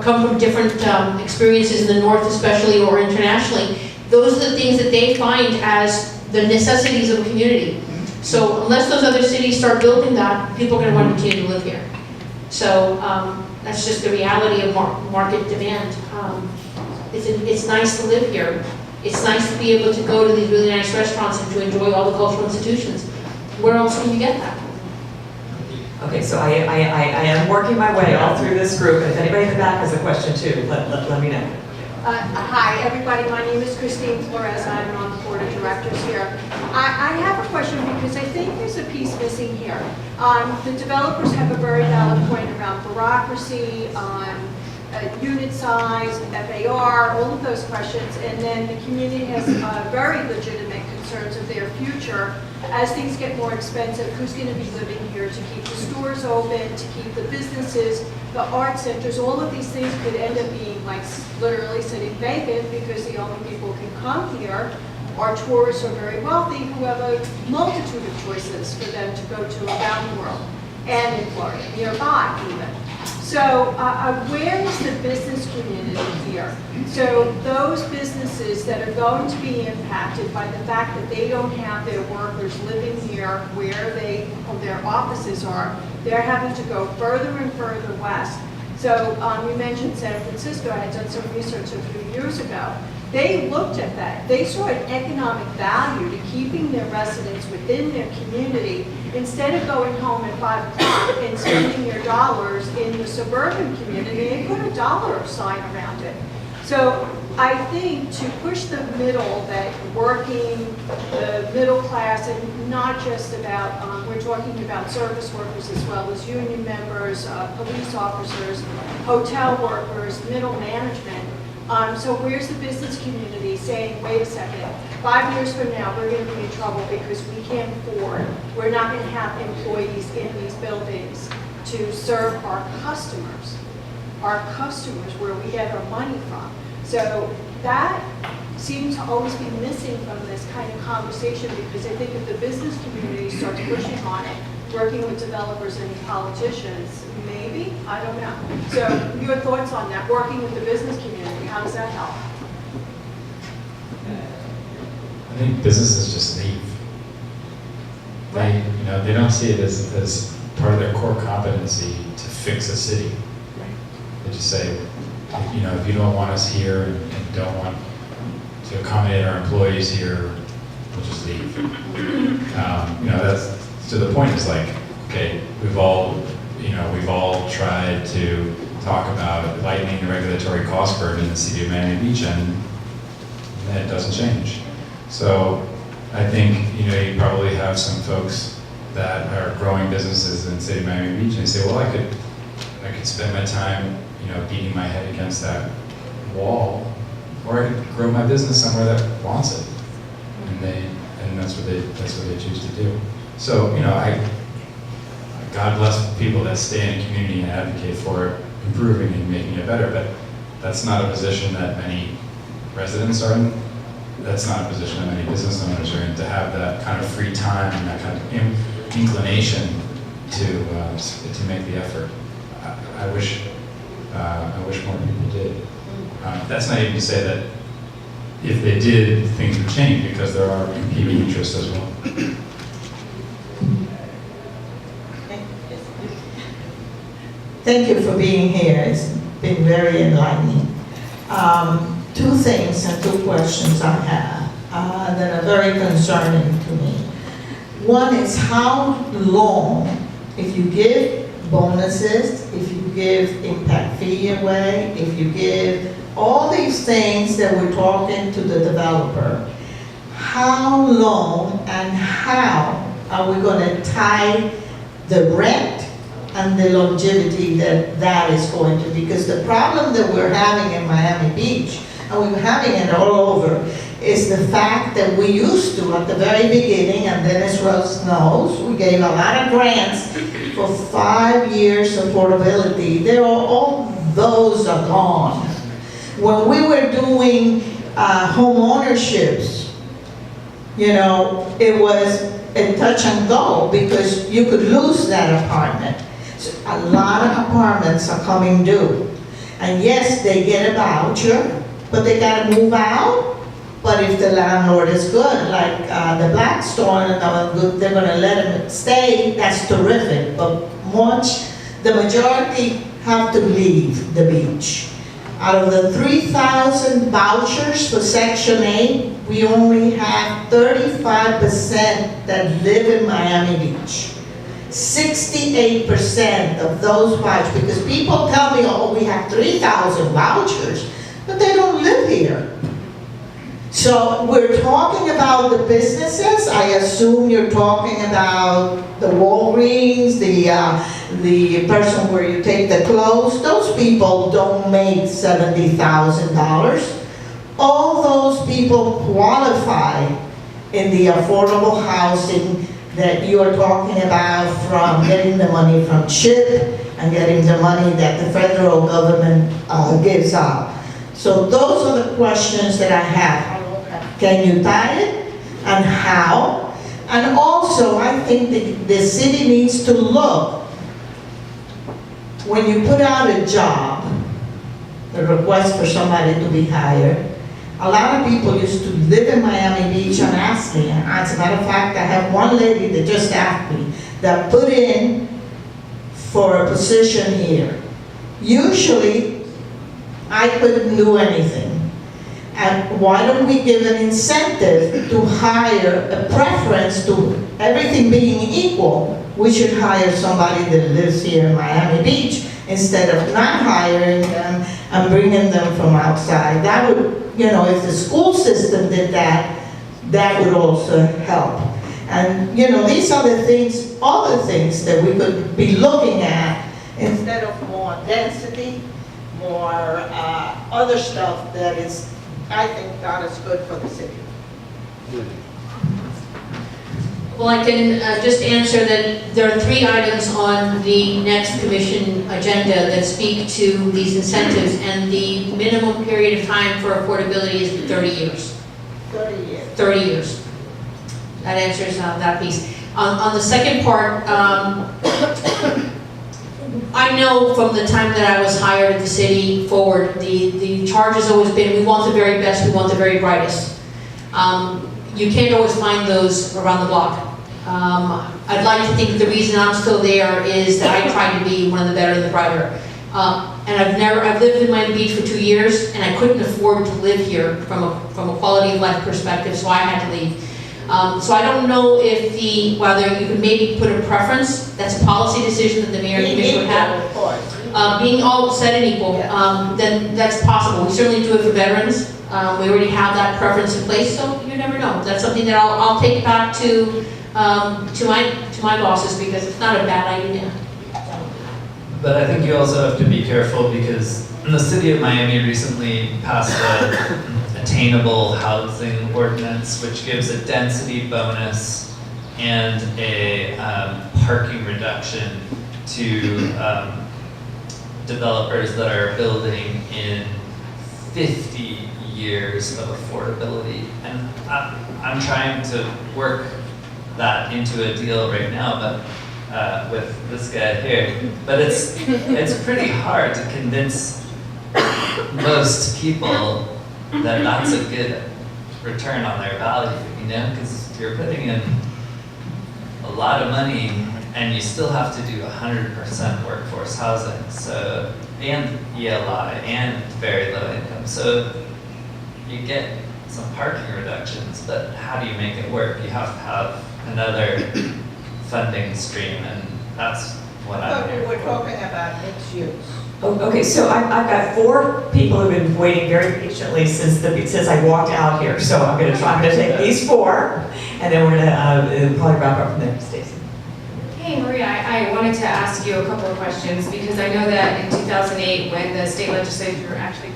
come from different experiences in the North especially or internationally, those are the things that they find as the necessities of a community. So unless those other cities start building that, people are going to want to continue to live here. So that's just the reality of market demand. It's nice to live here. It's nice to be able to go to these really nice restaurants and to enjoy all the cultural institutions. Where else can you get that? Okay, so I am working my way all through this group. If anybody in the back has a question too, let me know. Hi, everybody. My name is Christine Flores. I'm on the board of directors here. I have a question because I think there's a piece missing here. The developers have a very valid point around bureaucracy, unit size, FAR, all of those questions, and then the community has very legitimate concerns of their future. As things get more expensive, who's going to be living here to keep the stores open, to keep the businesses, the art centers, all of these things could end up being like literally sitting vacant because the only people who can come here are tourists or very wealthy who have a multitude of choices for them to go to around the world and in Florida, nearby even. So where is the business community here? So those businesses that are going to be impacted by the fact that they don't have their workers living here where their offices are, they're having to go further and further west. So you mentioned San Francisco. I had done some research a few years ago. They looked at that. They saw an economic value to keeping their residents within their community instead of going home at 5 o'clock and spending their dollars in the suburban community. They put a dollar sign around it. So I think to push the middle, that working, the middle class, and not just about, we're talking about service workers as well as union members, police officers, hotel workers, middle management. So where's the business community saying, wait a second, 5 years from now, we're going to be in trouble because we can't afford, we're not going to have employees in these buildings to serve our customers where we get our money from. So that seems to always be missing from this kind of conversation, because I think if the business community starts pushing on it, working with developers and politicians, maybe, I don't know. So your thoughts on that, working with the business community, how does that help? I think businesses just leave. They don't see it as part of their core competency to fix a city. They just say, you know, if you don't want us here and don't want to accommodate our employees here, we'll just leave. You know, that's, to the point is like, okay, we've all tried to talk about lightening the regulatory cost burden in the city of Miami Beach, and that doesn't change. So I think, you know, you probably have some folks that are growing businesses in the city of Miami Beach, and they say, well, I could spend my time, you know, beating my head against that wall, or I could grow my business somewhere that wants it, and that's what they choose to do. So, you know, God bless people that stay in a community and advocate for it improving and making it better, but that's not a position that many residents are in. That's not a position that many business owners are in, to have that kind of free time and that kind of inclination to make the effort. I wish more people did. That's not even to say that if they did, things would change, because there are competing interests as well. Thank you for being here. It's been very enlightening. Two things and two questions I have that are very concerning to me. One is, how long, if you give bonuses, if you give impact fee away, if you give all these things that we're talking to the developer, how long and how are we going to tie the rent and the longevity that is going to? Because the problem that we're having in Miami Beach, and we're having it all over, is the fact that we used to, at the very beginning, and Dennis Rose knows, we gave a lot of grants for 5 years affordability. All those are gone. When we were doing home ownerships, you know, it was a touch and go, because you could lose that apartment. So a lot of apartments are coming due. And yes, they get a voucher, but they gotta move out. But if the landlord is good, like the Blackstone, they're gonna let them stay, that's terrific. But the majority have to leave the beach. Out of the 3,000 vouchers for Section 8, we only have 35% that live in Miami Beach. 68% of those vouchers, because people tell me, oh, we have 3,000 vouchers, but they don't live here. So we're talking about the businesses. I assume you're talking about the Walgreens, the person where you take the clothes. Those people don't make $70,000. All those people qualify in the affordable housing that you are talking about, from getting the money from CHIP and getting the money that the federal government gives out. So those are the questions that I have. Can you tie it, and how? And also, I think the city needs to look, when you put out a job, a request for somebody to be hired, a lot of people used to live in Miami Beach and ask me, and as a matter of fact, I have one lady that just asked me, that put in for a position here. Usually, I couldn't do anything. And why don't we give an incentive to hire, a preference to everything being equal? We should hire somebody that lives here in Miami Beach instead of not hiring them and bringing them from outside. That would, you know, if the school system did that, that would also help. And, you know, these are the things, other things that we could be looking at instead of more density, more other stuff that is, I think, not as good for the city. Well, I can just answer that there are 3 items on the next commission agenda that speak to these incentives, and the minimum period of time for affordability is 30 years. 30 years. 30 years. That answers that piece. On the second part, I know from the time that I was hired at the city forward, the charge has always been, we want the very best, we want the very brightest. You can't always find those around the block. I'd like to think the reason I'm still there is that I tried to be one of the better and the brighter. And I've lived in Miami Beach for 2 years, and I couldn't afford to live here from a quality of life perspective, so I had to leave. So I don't know if whether you could maybe put a preference, that's a policy decision that the mayor and commission would have. Being all said and equal, then that's possible. We certainly do it for veterans. We already have that preference in place, so you never know. That's something that I'll take back to my bosses, because it's not a bad idea. But I think you also have to be careful because the city of Miami recently passed a attainable housing ordinance, which gives a density bonus and a parking reduction to developers that are building in 50 years of affordability. And I'm trying to work that into a deal right now, but with this guy here. But it's pretty hard to convince most people that that's a good return on their value, you know, because you're putting in a lot of money and you still have to do 100% workforce housing, so, and ELI and very low income. So you get some parking reductions, but how do you make it work? You have to have another funding stream, and that's what I'm here We're for. talking about mixed use. Okay, so I've got 4 people who've been waiting very patiently since I walked out here. So I'm going to take these 4, and then we're going to probably wrap up from there. Stacy. Hey Maria, I wanted to ask you a couple of questions because I know that in 2008, when the state legislature actually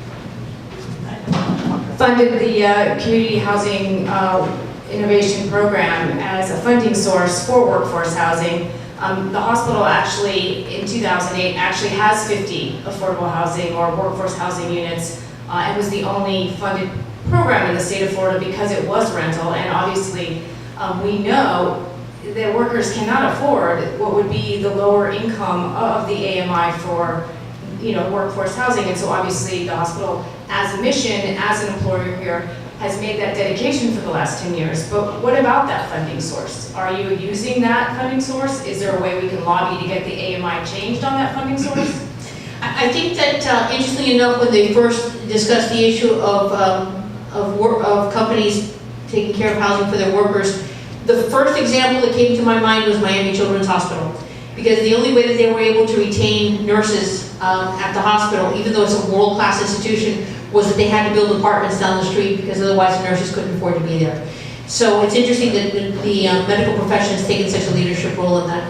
funded the community housing innovation program as a funding source for workforce housing, the hospital actually, in 2008, actually has 50 affordable housing or workforce housing units. It was the only funded program in the state of Florida because it was rental, and obviously we know that workers cannot afford what would be the lower income of the AMI for, you know, workforce housing. And so obviously the hospital, as a mission, as an employer here, has made that dedication for the last 10 years. But what about that funding source? Are you using that funding source? Is there a way we can lobby to get the AMI changed on that funding source? I think that, interestingly enough, when they first discussed the issue of companies taking care of housing for their workers, the first example that came to my mind was Miami Children's Hospital, because the only way that they were able to retain nurses at the hospital, even though it's a world-class institution, was that they had to build apartments down the street because otherwise the nurses couldn't afford to be there. So it's interesting that the medical profession has taken such a leadership role in that.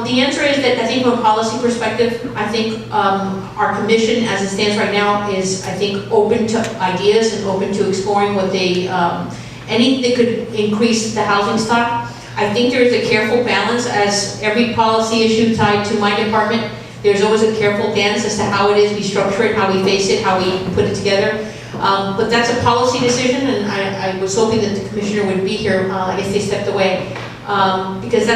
The answer is that I think from a policy perspective, I think our commission, as it stands right now, is, I think, open to ideas and open to exploring what they, anything that could increase the housing stock. I think there's a careful balance, as every policy issue tied to my department, there's always a careful dance as to how it is we structure it, how we face it, how we put it together. But that's a policy decision, and I was hoping that the commissioner would be here. I guess they stepped away, because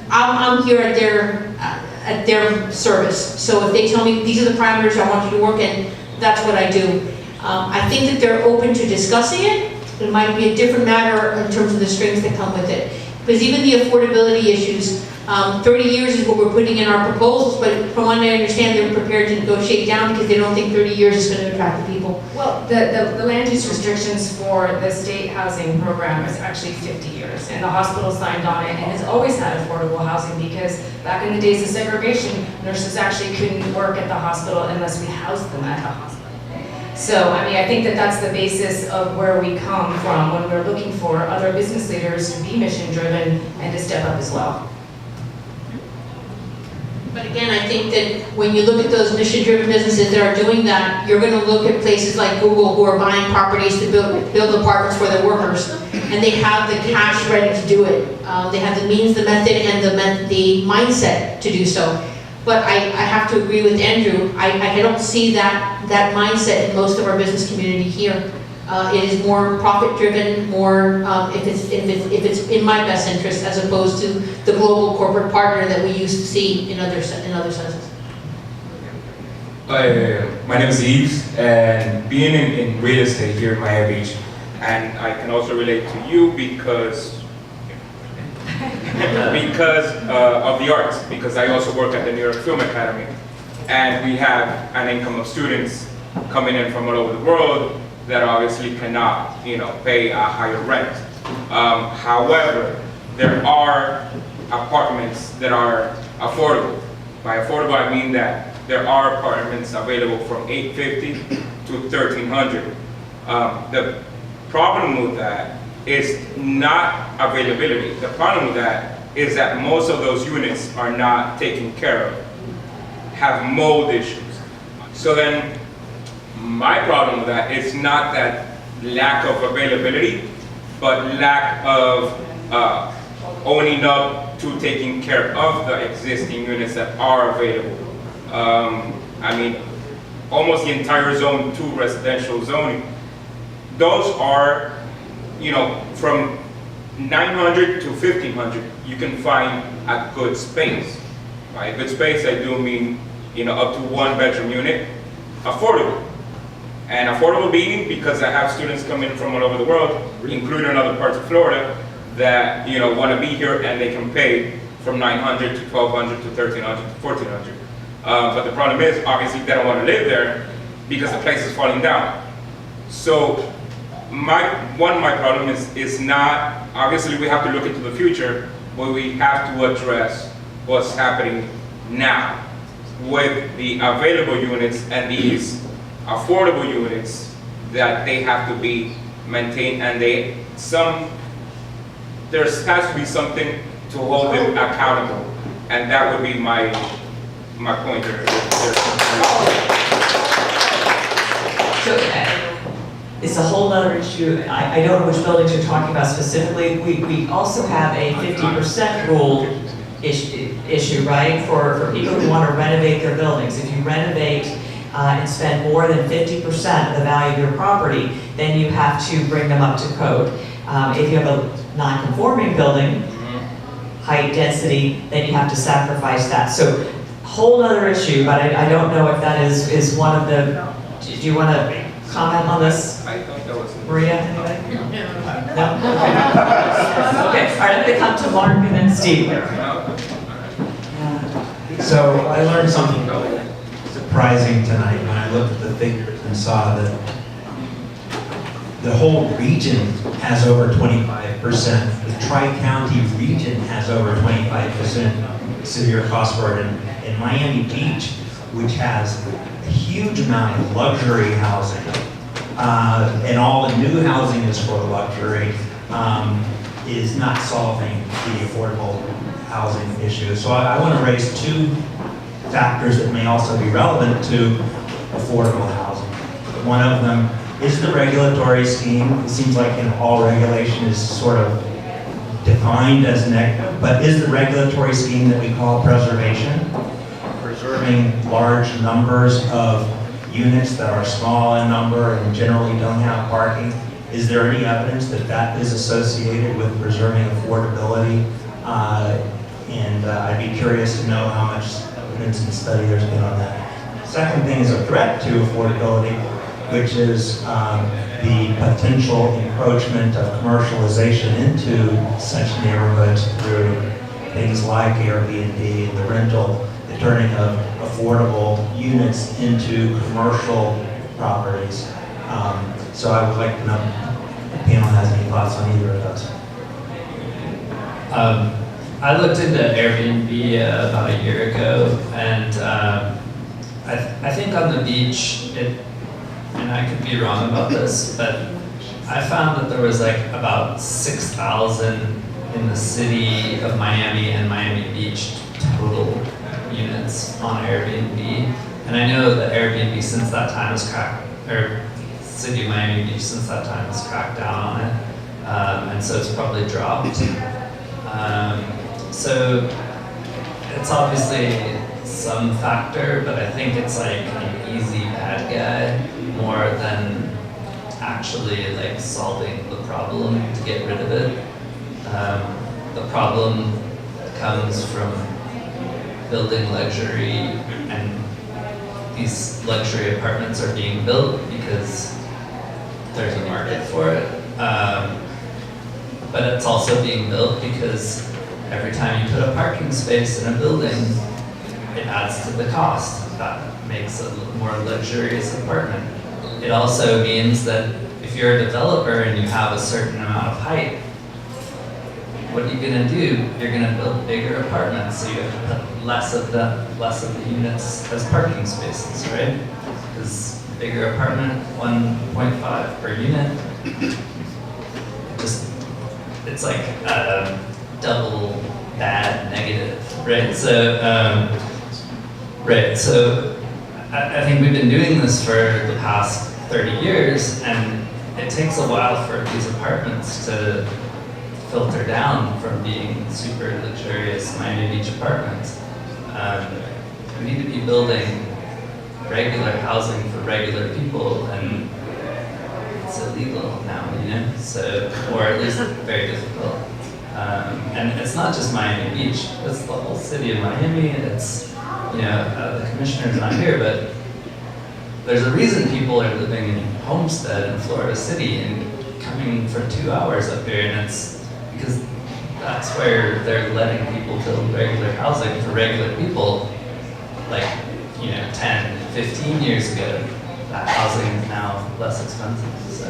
I'm here at their service. So if they tell me these are the parameters I want you to work in, that's what I do. I think that they're open to discussing it. It might be a different matter in terms of the strings that come with it. Because even the affordability issues, 30 years is what we're putting in our proposals, but from what I understand, they're prepared to negotiate down because they don't think 30 years is going to attract the people. Well, the land use restrictions for the state housing program is actually 50 years, and the hospital signed on it and has always had affordable housing because back in the days of segregation, nurses actually couldn't work at the hospital unless we housed them at the hospital. So, I mean, I think that that's the basis of where we come from when we're looking for other business leaders to be mission-driven and to step up as well. But again, I think that when you look at those mission-driven businesses that are doing that, you're going to look at places like Google who are buying properties to build apartments for their workers, and they have the cash ready to do it. They have the means, the method, and the mindset to do so. But I have to agree with Andrew. I don't see that mindset in most of our business community here. It is more profit-driven, more if it's in my best interest, as opposed to the global corporate partner that we used to see in other senses. My name is Yves, and being in real estate here in Miami Beach, and I can also relate to you because because of the arts, because I also work at the New York Film Academy. And we have an income of students coming in from all over the world that obviously cannot, pay a higher rent. However, there are apartments that are affordable. By affordable, I mean that there are apartments available from $850 to $1,300. The problem with that is not availability. The problem with that is that most of those units are not taken care of, have mold issues. So then, my problem with that is not that lack of availability, but lack of owning up to taking care of the existing units that are available. I mean, almost the entire Zone 2 residential zoning. Those are, from 900 to 1,500, you can find a good space. By a good space, I do mean, up to 1-bedroom unit, affordable. And affordable meaning because I have students coming from all over the world, including other parts of Florida, that want to be here and they can pay from 900 to 1,200 to 1,300 to 1,400. But the problem is, obviously, they don't want to live there because the place is falling down. So my problem is not, obviously we have to look into the future, but we have to address what's happening now with the available units and these affordable units that they have to be maintained, and there has to be something to hold them accountable, and that would be my point there. So, it's a whole other issue. I don't know which buildings you're talking about specifically. We also have a 50% rule issue, right? For people who want to renovate their buildings. If you renovate and spend more than 50% of the value of your property, then you have to bring them up to code. If you have a non-conforming building, height, density, then you have to sacrifice that. So, whole other issue, but I don't know if that is one of the, do you want to comment on this? I thought that was... Maria, anybody? No? Okay. Okay, all right, I'm going to come to Mark and then Steve. So I learned something surprising tonight when I looked at the figures and saw that the whole region has over 25%. The Tri-County region has over 25% severe cost burden. In Miami Beach, which has a huge amount of luxury housing, and all the new housing is for luxury, is not solving the affordable housing issue. So I want to raise two factors that may also be relevant to affordable housing. One of them is the regulatory scheme. It seems like all regulation is sort of defined as negative, but is the regulatory scheme that we call preservation, preserving large numbers of units that are small in number and generally don't have parking, is there any evidence that that is associated with preserving affordability? And I'd be curious to know how much evidence and study there's been on that. Second thing is a threat to affordability, which is the potential encroachment of commercialization into such neighborhoods through things like Airbnb and the rental, the turning of affordable units into commercial properties. So I would like to know if the panel has any thoughts on either of those. I looked into Airbnb about a year ago, and I think on the beach, and I could be wrong about this, but I found that there was like about 6,000 in the city of Miami and Miami Beach total units on Airbnb. And I know that Airbnb since that time has city of Miami Beach since that time has cracked down on it. And so it's probably dropped. So it's obviously some factor, but I think it's like an easy bad guy more than actually like solving the problem to get rid of it. The problem comes from building luxury, and these luxury apartments are being built because there's a market for it. But it's also being built because every time you put a parking space in a building, it adds to the cost. That makes a more luxurious apartment. It also means that if you're a developer and you have a certain amount of height, what are you gonna do? You're gonna build bigger apartments, so you have to put less of the units as parking spaces, right? Because bigger apartment, 1.5 per unit, it's like a double bad negative, right? So I think we've been doing this for the past 30 years, and it takes a while for these apartments to filter down from being super luxurious Miami Beach apartments. We need to be building regular housing for regular people, and it's illegal now, so, or at least very difficult. And it's not just Miami Beach, it's the whole city of Miami, it's, the commissioner's not here, but there's a reason people are living in Homestead in Florida City and coming for 2 hours up here, and it's because that's where they're letting people build regular housing for regular people, like, 10, 15 years ago. That housing is now less expensive, so.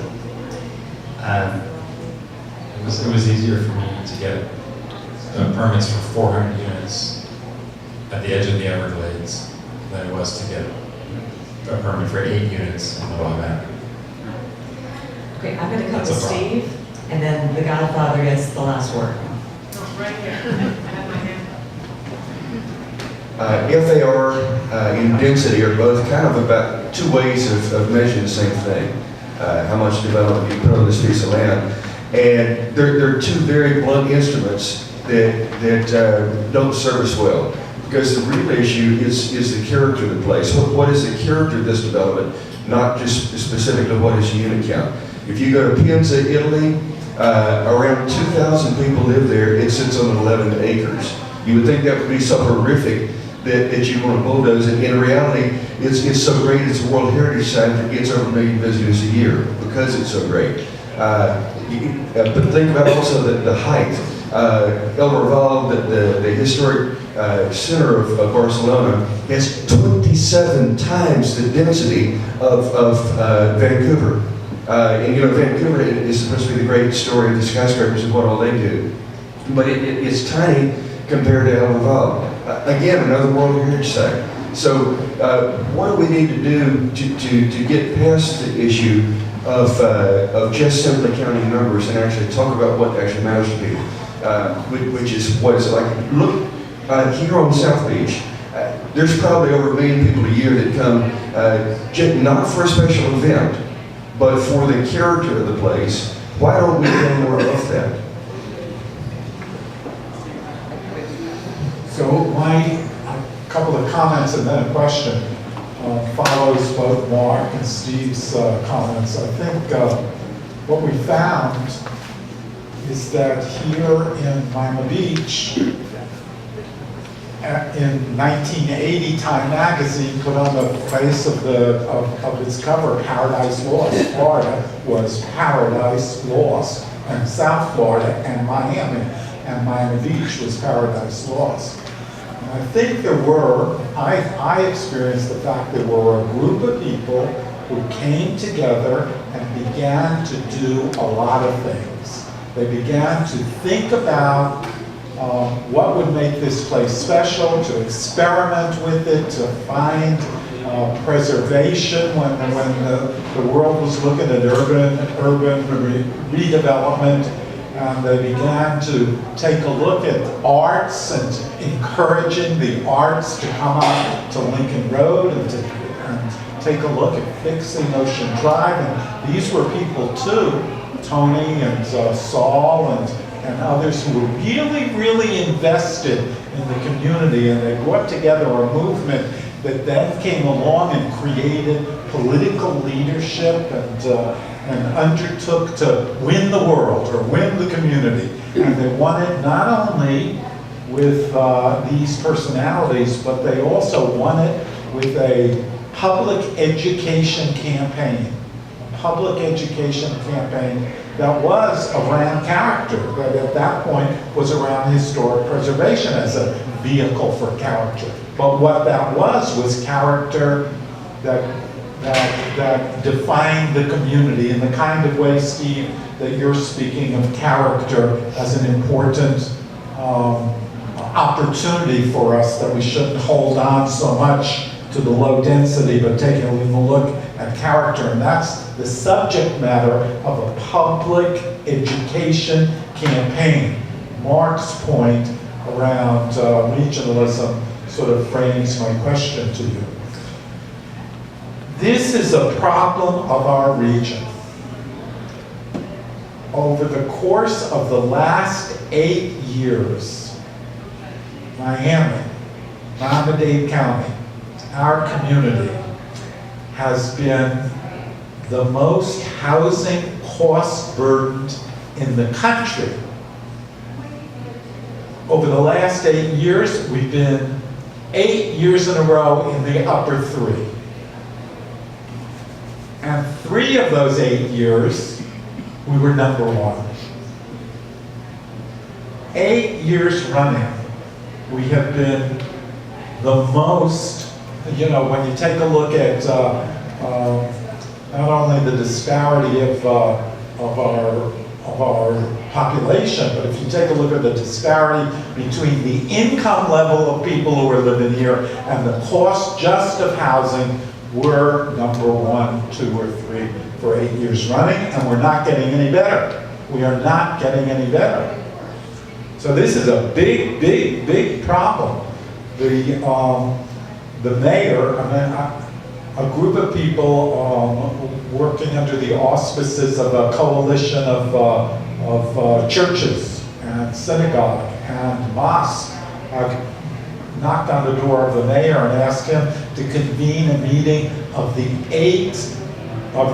It was easier for me to get permits for 400 units at the edge of the Everglades than it was to get a permit for 8 units in the Willamette. Okay, I'm gonna come That's to a problem. Steve, and then the Godfather gets the last word. Right here. I have my hand. FAR and density are both kind of about two ways of measuring the same thing. How much development you put on this piece of land. And they're two very blunt instruments that don't serve us well. Because the real issue is the character of the place. What is the character of this development, not just specific to what is the unit count. If you go to Pienza, Italy, around 2,000 people live there. It sits on 11 acres. You would think that would be so horrific that you want to bulldoze it. In reality, it's so great, it's a World Heritage Site that gets over 1 million visitors a year because it's so great. But think about also the height. El Raval, the historic center of Barcelona, has 27 times the density of Vancouver. And Vancouver is supposed to be the great story of the skyscrapers and what all they do. But it's tiny compared to El Raval. Again, another World Heritage Site. So what do we need to do to get past the issue of just simply counting numbers and actually talk about what actually matters to people, which is what it's like. Look, here on South Beach, there's probably over 1 million people a year that come not for a special event, but for the character of the place. Why don't we do more of that? So a couple of comments and then a question follows both Mark and Steve's comments. I think what we found is that here in Miami Beach, in 1980, Time Magazine put on the face of its cover, Paradise Lost. Florida was Paradise Lost, and South Florida and Miami Beach was Paradise Lost. And I think I experienced the fact there were a group of people who came together and began to do a lot of things. They began to think about what would make this place special, to experiment with it, to find preservation when the world was looking at urban redevelopment. And they began to take a look at arts and encouraging the arts to come out to Lincoln Road and take a look at fixing Ocean Drive. And these were people too, Tony and Saul and others who were really invested in the community, and they brought together a movement that then came along and created political leadership and undertook to win the world or win the community. And they won it not only with these personalities, but they also won it with a public education campaign. A public education campaign that was around character, that at that point was around historic preservation as a vehicle for character. But what that was character that defined the community in the kind of way, Steve, that you're speaking of character as an important opportunity for us, that we shouldn't hold on so much to the low density, but taking a look at character. And that's the subject matter of a public education campaign. Mark's point around regionalism sort of frames my question to you. This is a problem of our region. Over the course of the last 8 years, Miami, Miami-Dade County, our community, has been the most housing cost burdened in the country. Over the last 8 years, we've been 8 years in a row in the upper 3. And 3 of those 8 years, we were number 1. 8 years running, we have been the most, when you take a look at not only the disparity of our population, but if you take a look at the disparity between the income level of people who are living here and the cost just of housing, we're number 1, 2, or 3 for 8 years running, and we're not getting any better. We are not getting any better. So this is a big, big, big problem. The mayor, a group of people working under the auspices of a coalition of churches and synagogue and mosque knocked on the door of the mayor and asked him to convene a meeting of the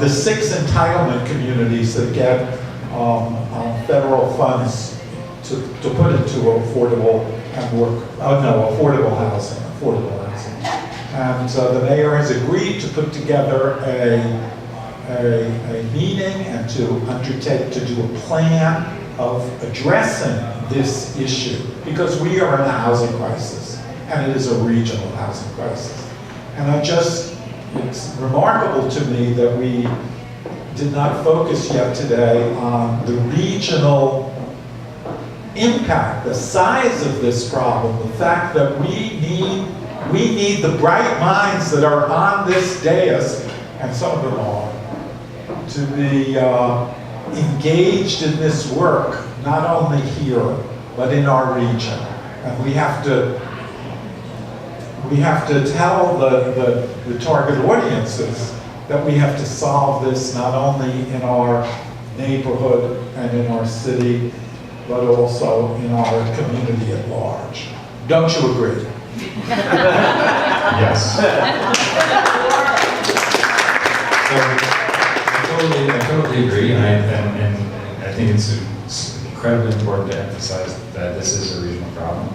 6 entitlement communities that get federal funds to put into affordable housing. And the mayor has agreed to put together a meeting and to undertake to do a plan of addressing this issue, because we are in a housing crisis, and it is a regional housing crisis. And it's remarkable to me that we did not focus yet today on the regional impact, the size of this problem, the fact that we need the bright minds that are on this dais, and some of them are, to be engaged in this work, not only here, but in our region. And we have to tell the target audiences that we have to solve this not only in our neighborhood and in our city, but also in our community at large. Don't you agree? Yes. I totally agree, and I think it's incredibly important to emphasize that this is a regional problem.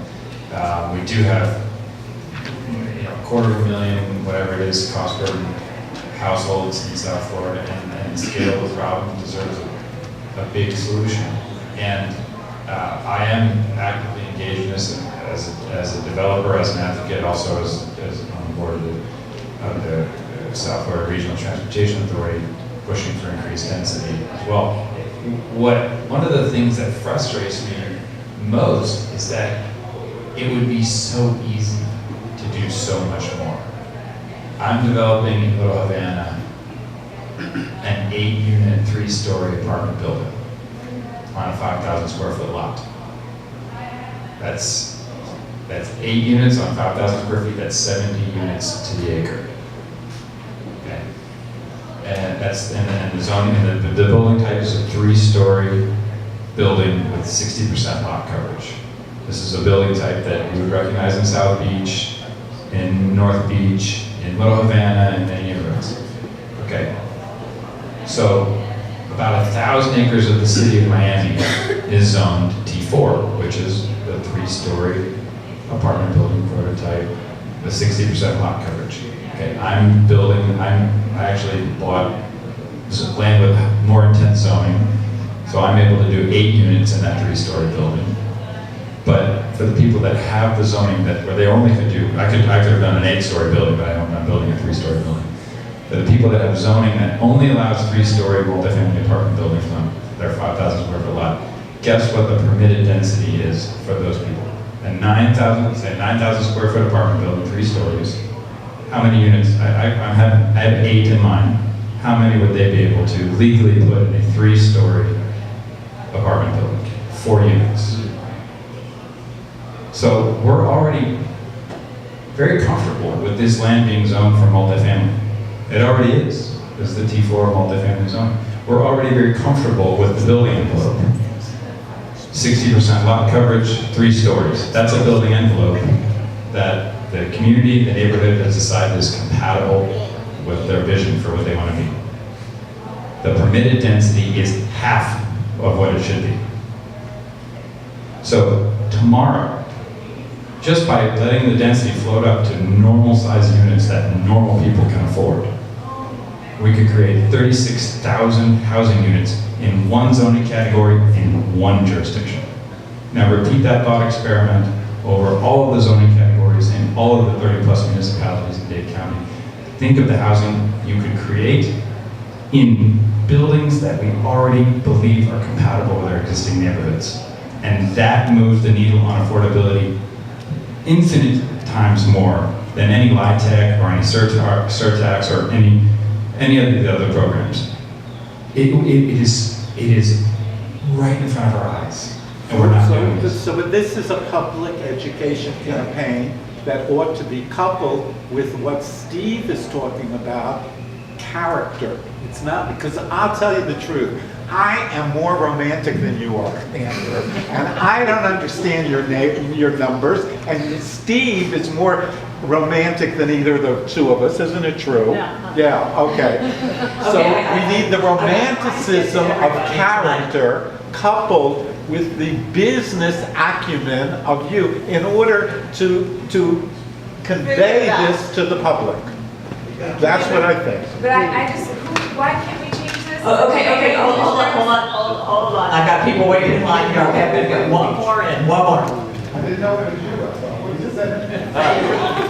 We do have, 250,000, whatever it is, cost burden households in South Florida, and the scale of the problem deserves a big solution. And I am actively engaged in this as a developer, as an advocate, also as on the board of the South Florida Regional Transportation Authority, pushing for increased density as well. One of the things that frustrates me most is that it would be so easy to do so much more. I'm developing in Little Havana an 8-unit, 3-story apartment building on a 5,000 square foot lot. That's 8 units on 5,000 square feet, that's 70 units to the acre. Okay. And the zoning, and the building type is a 3-story building with 60% lot coverage. This is a building type that you would recognize in South Beach, in North Beach, in Little Havana, and many neighborhoods. Okay. So about 1,000 acres of the city of Miami is zoned T4, which is the 3-story apartment building prototype with 60% lot coverage. Okay, I actually bought some land with more intense zoning So I'm able to do 8 units in that 3-story building. But for the people that have the zoning where they only could do, I could have done an 8-story building, but I'm building a 3-story building. For the people that have zoning that only allows 3-story multifamily apartment buildings on their 5,000 square foot lot, guess what the permitted density is for those people? A 9,000 square foot apartment building, 3 stories. How many units? I have 8 in mind. How many would they be able to legally put in a 3-story apartment building? 4 units. So we're already very comfortable with this land being zoned for multifamily. It already is. This is the T4 multifamily zone. We're already very comfortable with the building envelope. 60% lot coverage, 3 stories. That's a building envelope that the community, the neighborhood has decided is compatible with their vision for what they want to be. The permitted density is half of what it should be. So tomorrow, just by letting the density float up to normal size units that normal people can afford, we could create 36,000 housing units in one zoning category in one jurisdiction. Now repeat that thought experiment over all of the zoning categories in all of the 30+ municipalities in Dade County. Think of the housing you could create in buildings that we already believe are compatible with our existing neighborhoods. And that moves the needle on affordability infinite times more than any LIHTC or any surtax or any of the other programs. It is right in front of our eyes, and we're not doing this. So this is a public education campaign that ought to be coupled with what Steve is talking about, character. It's not, because I'll tell you the truth, I am more romantic than you are, Andrew, and I don't understand your numbers, and Steve is more romantic than either of the two of us, isn't it true? Yeah, okay. So we need the romanticism of character coupled with the business acumen of you in order to convey this to the public. That's what I think. But why can't we change this? Okay, hold on. I got people waiting in line here. Okay, we've got one more. I didn't know it was you, I thought. What did you say?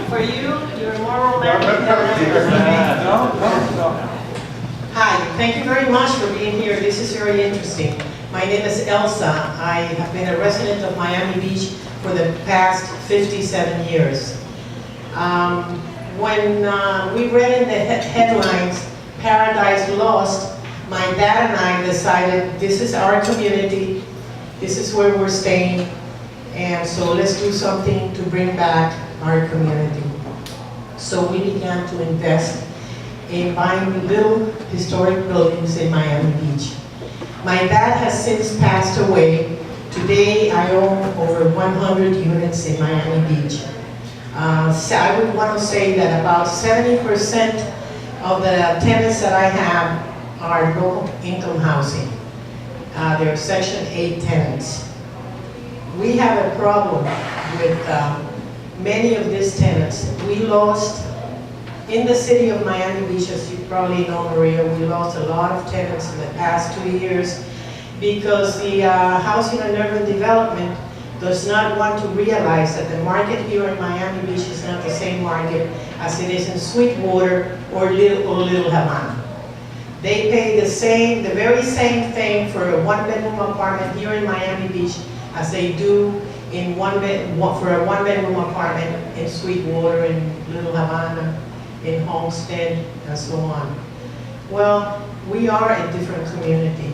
For you, you're more romantic than No. Hi, thank you very much for being here. This is very interesting. My name is Elsa. I have been a resident of Miami Beach for the past 57 years. When we read in the headlines, Paradise Lost, my dad and I decided this is our community, this is where we're staying, and so let's do something to bring back our community. So we began to invest in buying little historic buildings in Miami Beach. My dad has since passed away. Today I own over 100 units in Miami Beach. So I would want to say that about 70% of the tenants that I have are low-income housing. They're Section 8 tenants. We have a problem with many of these tenants. We lost, in the city of Miami Beach, as you probably know, Maria, we lost a lot of tenants in the past 2 years because the Housing and Urban Development does not want to realize that the market here in Miami Beach is not the same market as it is in Sweetwater or Little Havana. They pay the very same thing for a one-bedroom apartment here in Miami Beach as they do in for a one-bedroom apartment in Sweetwater, in Little Havana, in Homestead, and so on. Well, we are a different community.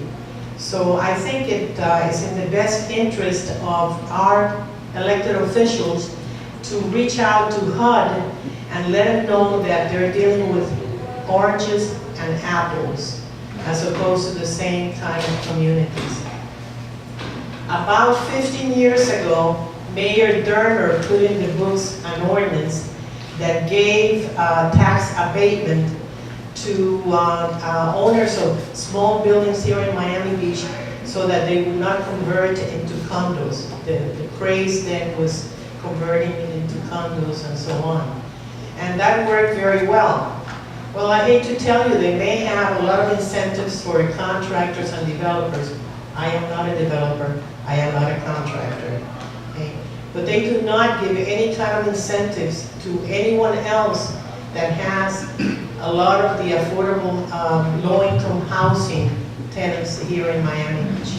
So I think it is in the best interest of our elected officials to reach out to HUD and let them know that they're dealing with oranges and apples as opposed to the same kind of communities. About 15 years ago, Mayor Dermer put in the books an ordinance that gave tax abatement to owners of small buildings here in Miami Beach so that they would not convert into condos. The craze then was converting it into condos and so on. And that worked very well. Well, I hate to tell you, they may have a lot of incentives for contractors and developers. I am not a developer, I am not a contractor. Okay? But they do not give any kind of incentives to anyone else that has a lot of the affordable low-income housing tenants here in Miami Beach.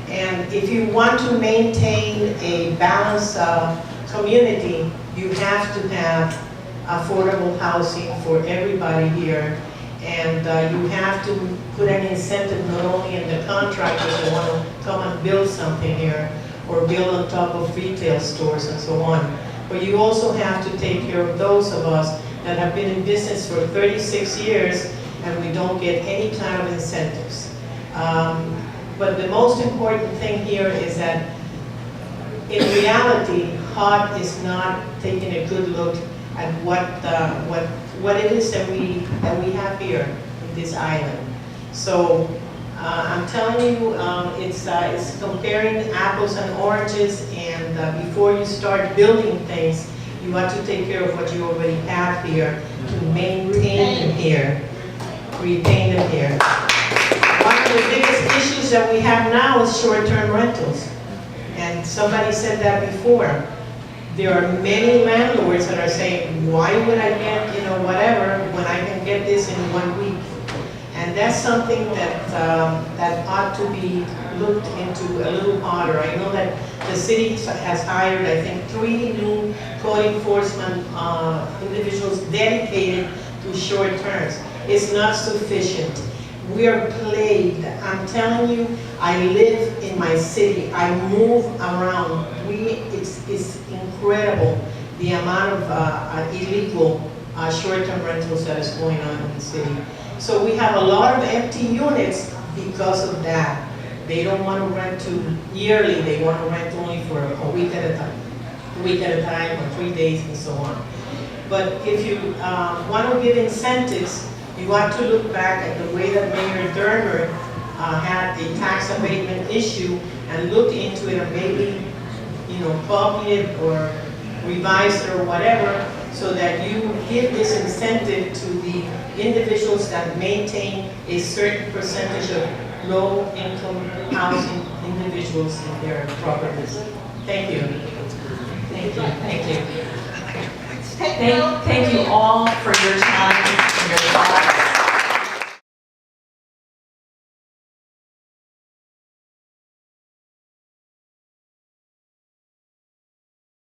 And if you want to maintain a balanced community, you have to have affordable housing for everybody here. And you have to put an incentive not only in the contractors that want to come and build something here or build on top of retail stores and so on, but you also have to take care of those of us that have been in business for 36 years and we don't get any kind of incentives. But the most important thing here is that in reality, HUD is not taking a good look at what it is that we have here in this island. So I'm telling you, it's comparing apples and oranges, and before you start building things, you have to take care of what you already have here to maintain them here, retain them here. One of the biggest issues that we have now is short-term rentals. And somebody said that before. There are many landlords that are saying, why would I get, whatever, when I can get this in 1 week? And that's something that, that ought to be looked into a little harder. I know that the city has hired, I think, 3 new code enforcement individuals dedicated to short terms. It's not sufficient. We are plagued. I'm telling you, I live in my city. I move around. It's incredible the amount of illegal short-term rentals that is going on in the city. So we have a lot of empty units because of that. They don't want to rent to yearly. They want to rent only for a week at a time, or 3 days and so on. But if you want to give incentives, you want to look back at the way that Mayor Dermer had a tax abatement issue and look into it and maybe, copy it or revise it or whatever, so that you give this incentive to the individuals that maintain a certain percentage of low-income housing individuals in their properties. Thank you. Thank you. Thank you. Thank you all for your time.